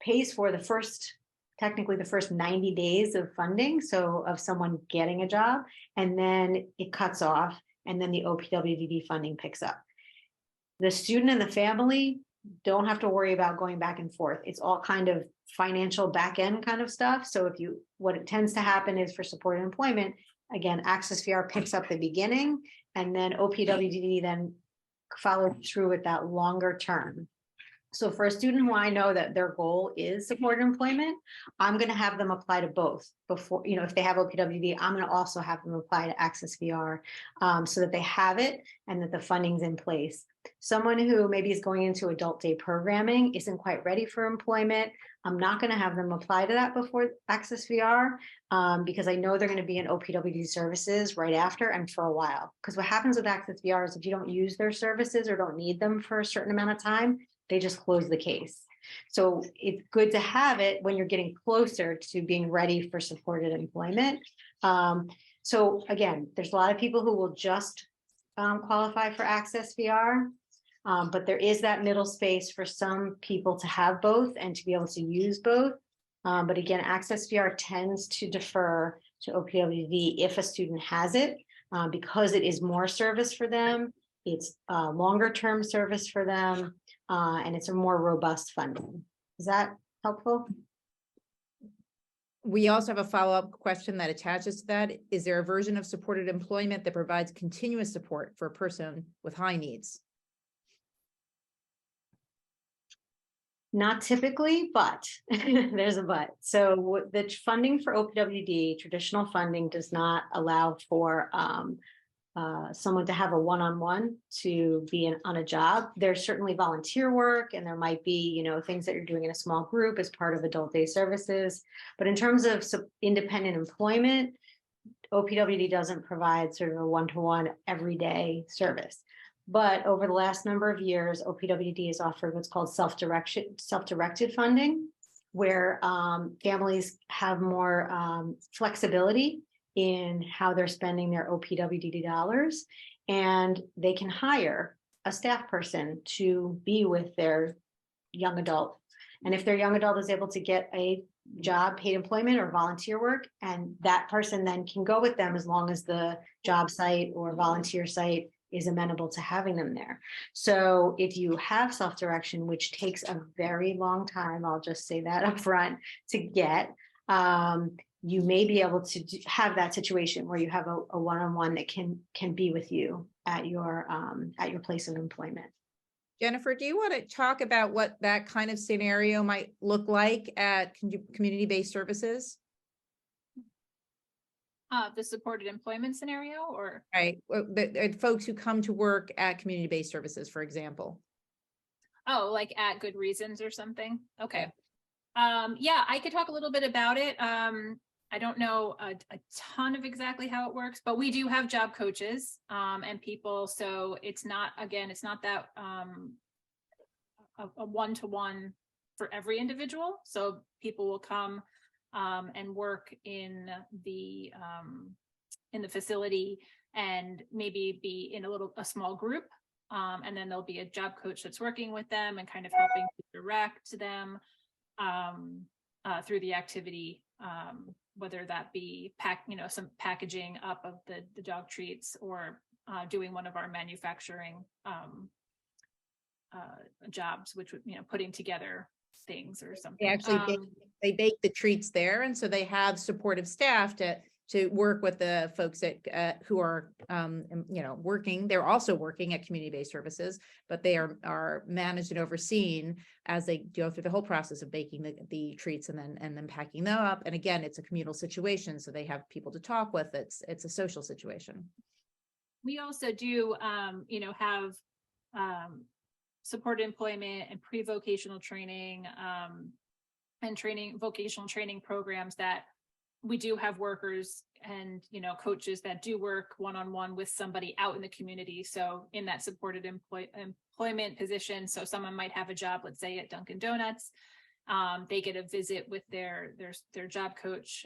pays for technically the first 90 days of funding, so of someone getting a job, and then it cuts off, and then the OPWDD funding picks up. The student and the family don't have to worry about going back and forth. It's all kind of financial back end kind of stuff. So what it tends to happen is for supported employment, again, Access VR picks up the beginning, and then OPWDD then follows through with that longer term. So for a student who I know that their goal is supported employment, I'm going to have them apply to both before, if they have OPWD, I'm going to also have them apply to Access VR so that they have it and that the funding's in place. Someone who maybe is going into adult day programming isn't quite ready for employment, I'm not going to have them apply to that before Access VR because I know they're going to be in OPWD services right after and for a while. Because what happens with Access VR is if you don't use their services or don't need them for a certain amount of time, they just close the case. So it's good to have it when you're getting closer to being ready for supported employment. So again, there's a lot of people who will just qualify for Access VR, but there is that middle space for some people to have both and to be able to use both. But again, Access VR tends to defer to OPWD if a student has it, because it is more service for them. It's longer term service for them. And it's a more robust funding. Is that helpful? We also have a follow-up question that attaches to that. Is there a version of supported employment that provides continuous support for a person with high needs? Not typically, but there's a but. So the funding for OPWD, traditional funding, does not allow for someone to have a one-on-one to be on a job. There's certainly volunteer work, and there might be, things that you're doing in a small group as part of adult day services. But in terms of independent employment, OPWD doesn't provide sort of a one-to-one everyday service. But over the last number of years, OPWD has offered what's called self-directed funding, where families have more flexibility in how they're spending their OPWD dollars, and they can hire a staff person to be with their young adult. And if their young adult is able to get a job, paid employment or volunteer work, and that person then can go with them as long as the job site or volunteer site is amenable to having them there. So if you have self-direction, which takes a very long time, I'll just say that up front, to get, you may be able to have that situation where you have a one-on-one that can be with you at your place of employment. Jennifer, do you want to talk about what that kind of scenario might look like at community-based services? The supported employment scenario, or? Right, the folks who come to work at community-based services, for example. Oh, like at Good Reasons or something? Okay. Yeah, I could talk a little bit about it. I don't know a ton of exactly how it works, but we do have job coaches and people. So it's not that a one-to-one for every individual. So people will come and work in the facility and maybe be in a small group And then there'll be a job coach that's working with them and kind of helping to direct them through the activity, whether that be some packaging up of the dog treats, or doing one of our manufacturing jobs, which would, putting together things or something. They actually they bake the treats there, and so they have supportive staff to work with the folks that who are working. They're also working at community-based services, but they are managed and overseen as they go through the whole process of baking the treats and then packing them up. And again, it's a communal situation, so they have people to talk with. It's a social situation. We also do have support employment and pre-vocational training and vocational training programs that we do have workers and, coaches that do work one-on-one with somebody out in the community. So in that supported employment position, so someone might have a job, let's say at Dunkin' Donuts, they get a visit with their job coach,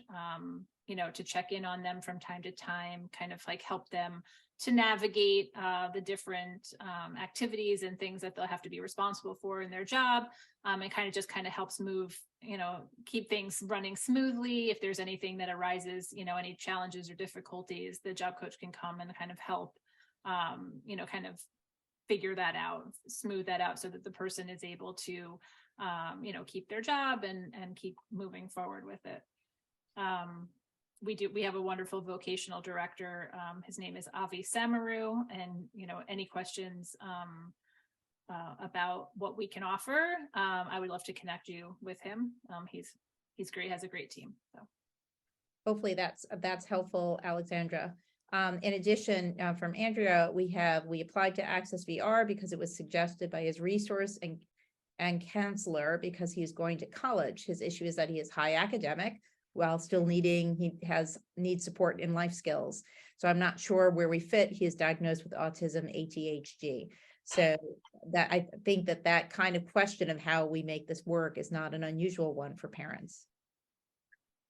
to check in on them from time to time, kind of like help them to navigate the different activities and things that they'll have to be responsible for in their job, and kind of helps move, keep things running smoothly. If there's anything that arises, any challenges or difficulties, the job coach can come and kind of help, kind of figure that out, smooth that out, so that the person is able to, keep their job and keep moving forward with it. We have a wonderful vocational director. His name is Avi Samaru, and any questions about what we can offer, I would love to connect you with him. He's great, has a great team. So Hopefully that's helpful, Alexandra. In addition, from Andrea, we applied to Access VR because it was suggested by his resource and counselor, because he's going to college. His issue is that he is high academic while still needs support in life skills. So I'm not sure where we fit. He is diagnosed with autism, ADHD. So that I think that kind of question of how we make this work is not an unusual one for parents.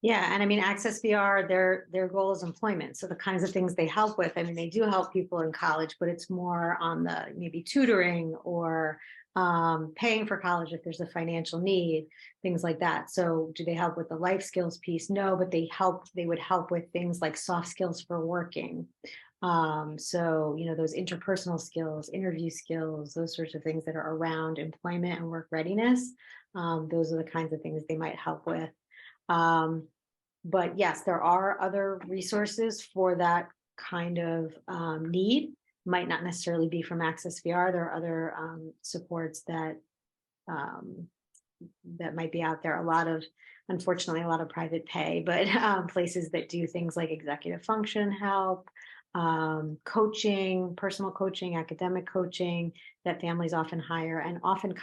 Yeah, and I mean, Access VR, their goal is employment. So the kinds of things they help with, I mean, they do help people in college, but it's more on the maybe tutoring or paying for college if there's a financial need, things like that. So do they help with the life skills piece? No, but they would help with things like soft skills for working. So, those interpersonal skills, interview skills, those sorts of things that are around employment and work readiness. Those are the kinds of things they might help with. But yes, there are other resources for that kind of need. Might not necessarily be from Access VR. There are other supports that might be out there. Unfortunately, a lot of private pay, but places that do things like executive function help, coaching, personal coaching, academic coaching that families often hire, and often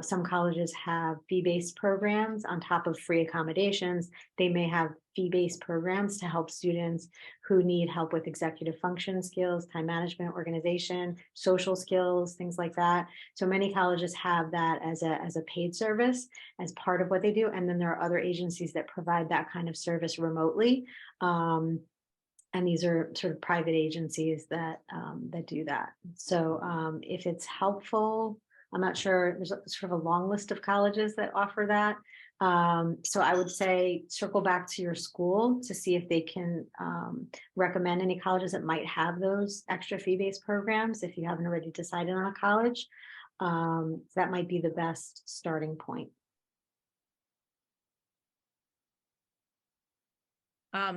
some colleges have fee-based programs on top of free accommodations. They may have fee-based programs to help students who need help with executive function skills, time management, organization, social skills, things like that. So many colleges have that as a paid service as part of what they do. And then there are other agencies that provide that kind of service remotely. And these are sort of private agencies that do that. So if it's helpful, I'm not sure, there's sort of a long list of colleges that offer that. So I would say circle back to your school to see if they can recommend any colleges that might have those extra fee-based programs if you haven't already decided on a college. That might be the best starting point.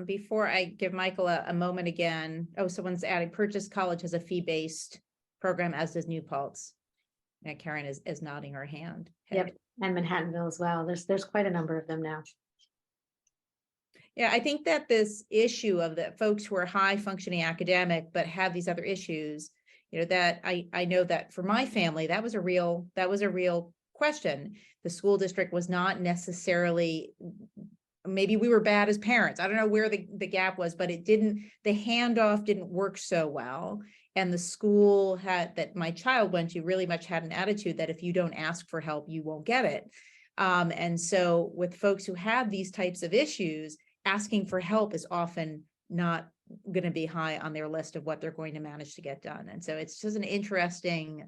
Before I give Michael a moment again, someone's adding Purchase College has a fee-based program, as does New Paltz. And Carin is nodding her head. Yep, and Manhattanville as well. There's quite a number of them now. Yeah, I think that this issue of the folks who are high functioning academic but have these other issues, that I know that for my family, that was a real question. The school district was not necessarily, maybe we were bad as parents. I don't know where the gap was, but the handoff didn't work so well. And the school that my child went to really much had an attitude that if you don't ask for help, you won't get it. And so with folks who have these types of issues, asking for help is often not going to be high on their list of what they're going to manage to get done. And so it's just an interesting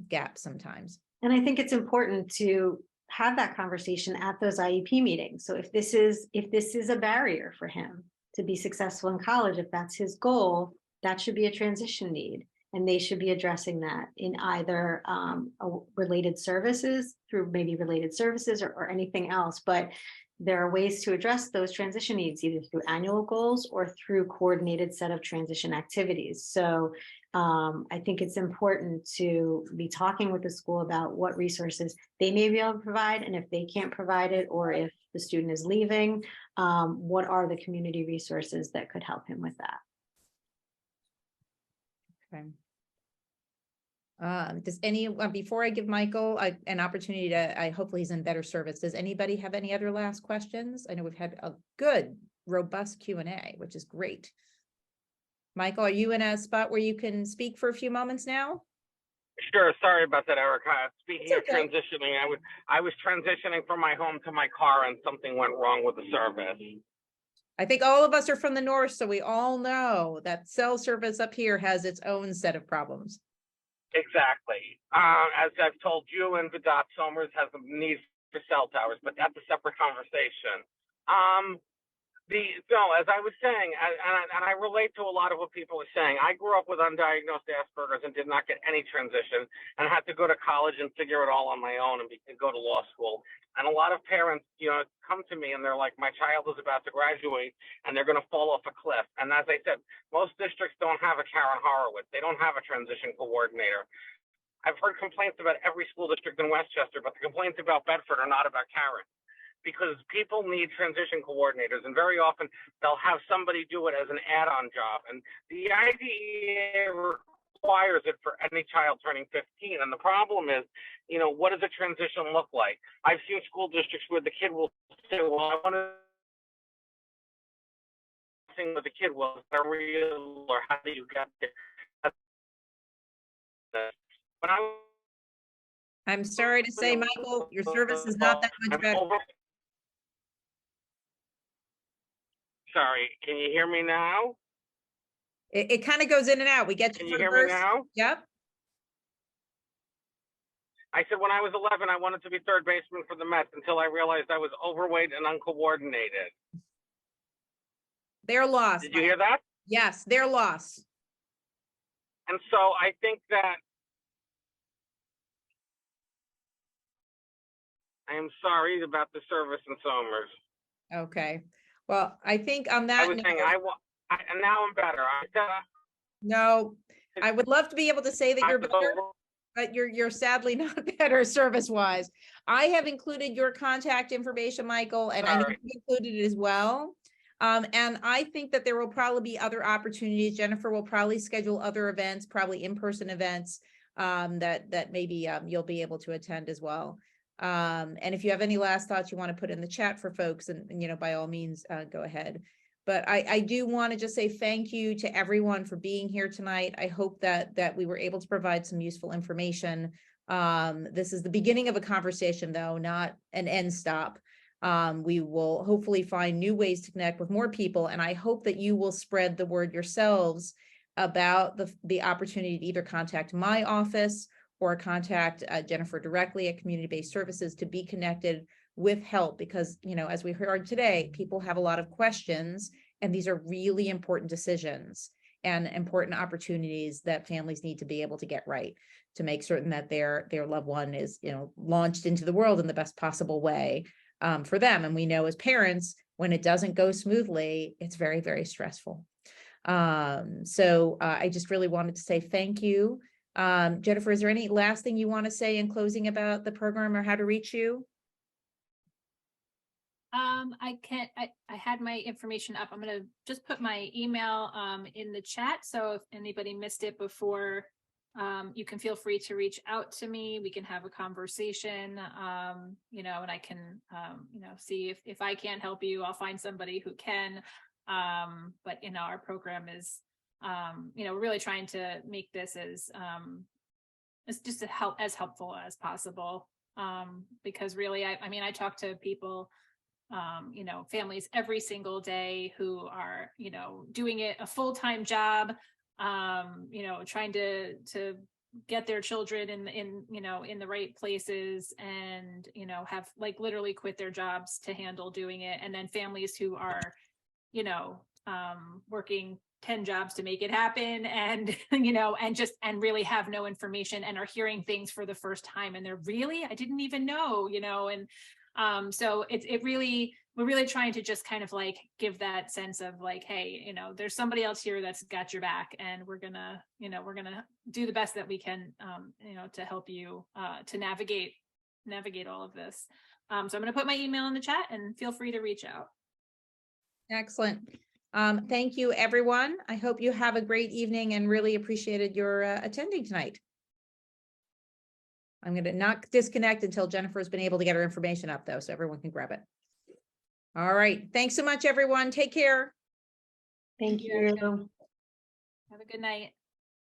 gap sometimes. And I think it's important to have that conversation at those IEP meetings. So if this is a barrier for him to be successful in college, if that's his goal, that should be a transition need. And they should be addressing that in either related services, through maybe related services or anything else. But there are ways to address those transition needs, either through annual goals or through coordinated set of transition activities. So I think it's important to be talking with the school about what resources they may be able to provide, and if they can't provide it, or if the student is leaving, what are the community resources that could help him with that? Okay. Does anyone, before I give Michael an opportunity to, hopefully he's in better service, does anybody have any other last questions? I know we've had a good, robust Q&A, which is great. Michael, are you in a spot where you can speak for a few moments now? Sure. Sorry about that, Erika. Speaking It's okay. of transitioning, I was transitioning from my home to my car, and something went wrong with the service. I think all of us are from the north, so we all know that cell service up here has its own set of problems. Exactly. As I've told you, and Vidot, Somers has a need for cell towers, but that's a separate conversation. As I was saying, and I relate to a lot of what people are saying. I grew up with undiagnosed Asperger's and did not get any transition, and had to go to college and figure it all on my own and go to law school. And a lot of parents, come to me and they're like, my child is about to graduate and they're going to fall off a cliff. And as I said, most districts don't have a Carin Horowitz. They don't have a transition coordinator. I've heard complaints about every school district in Westchester, but the complaints about Bedford are not about Carin, because people need transition coordinators, and very often they'll have somebody do it as an add-on job. And the IDEA requires it for any child turning 15. And the problem is, what does a transition look like? I've seen school districts where the kid will say, well, I want to sing with the kid. Well, is that real, or how do you get there? I'm sorry to say, Michael, your service is not that much better. Sorry, can you hear me now? It kind of goes in and out. We get Can you you for hear the me first. now? Yep. I said when I was 11, I wanted to be third baseman for the Mets until I realized I was overweight and uncoordinated. They're lost. Did you hear that? Yes, they're lost. And so I think that I am sorry about the service in Somers. Okay. Well, I think on that I was saying and now I'm better. No, I would love to be able to say that you're better, but you're sadly not better service-wise. I have included your contact information, Michael, and I know you included it as well. And I think that there will probably be other opportunities. Jennifer will probably schedule other events, probably in-person events, that maybe you'll be able to attend as well. And if you have any last thoughts you want to put in the chat for folks, and by all means, go ahead. But I do want to just say thank you to everyone for being here tonight. I hope that we were able to provide some useful information. This is the beginning of a conversation, though, not an end stop. We will hopefully find new ways to connect with more people, and I hope that you will spread the word yourselves about the opportunity to either contact my office or contact Jennifer directly at Community-Based Services to be connected with help, because, as we heard today, people have a lot of questions, and these are really important decisions and important opportunities that families need to be able to get right to make certain that their loved one is, launched into the world in the best possible way for them. And we know as parents, when it doesn't go smoothly, it's very, very stressful. So I just really wanted to say thank you. Jennifer, is there any last thing you want to say in closing about the program or how to reach you? I had my information up. I'm going to just put my email in the chat. So if anybody missed it before, you can feel free to reach out to me. We can have a conversation, and I can, see if I can't help you, I'll find somebody who can. But, our program is, we're really trying to make this as just as helpful as possible. Because really, I talk to people you know, families every single day who are, you know, doing it a full-time job, you know, trying to get their children you know, in the right places, and, you know, have like literally quit their jobs to handle doing it. And then families who are, you know, working 10 jobs to make it happen, and, you know, and really have no information and are hearing things for the first time. And they're really, I didn't even know, you know, and so we're really trying to just kind of like give that sense of like, hey, you know, there's somebody else here that's got your back, and we're gonna do the best that we can, you know, to help you to navigate all of this. So I'm gonna put my email in the chat, and feel free to reach out. Excellent. Thank you, everyone. I hope you have a great evening and really appreciated your attending tonight. I'm going to not disconnect until Jennifer's been able to get her information up, though, so everyone can grab it. All right. Thanks so much, everyone. Take care. Thank you. Have a good night.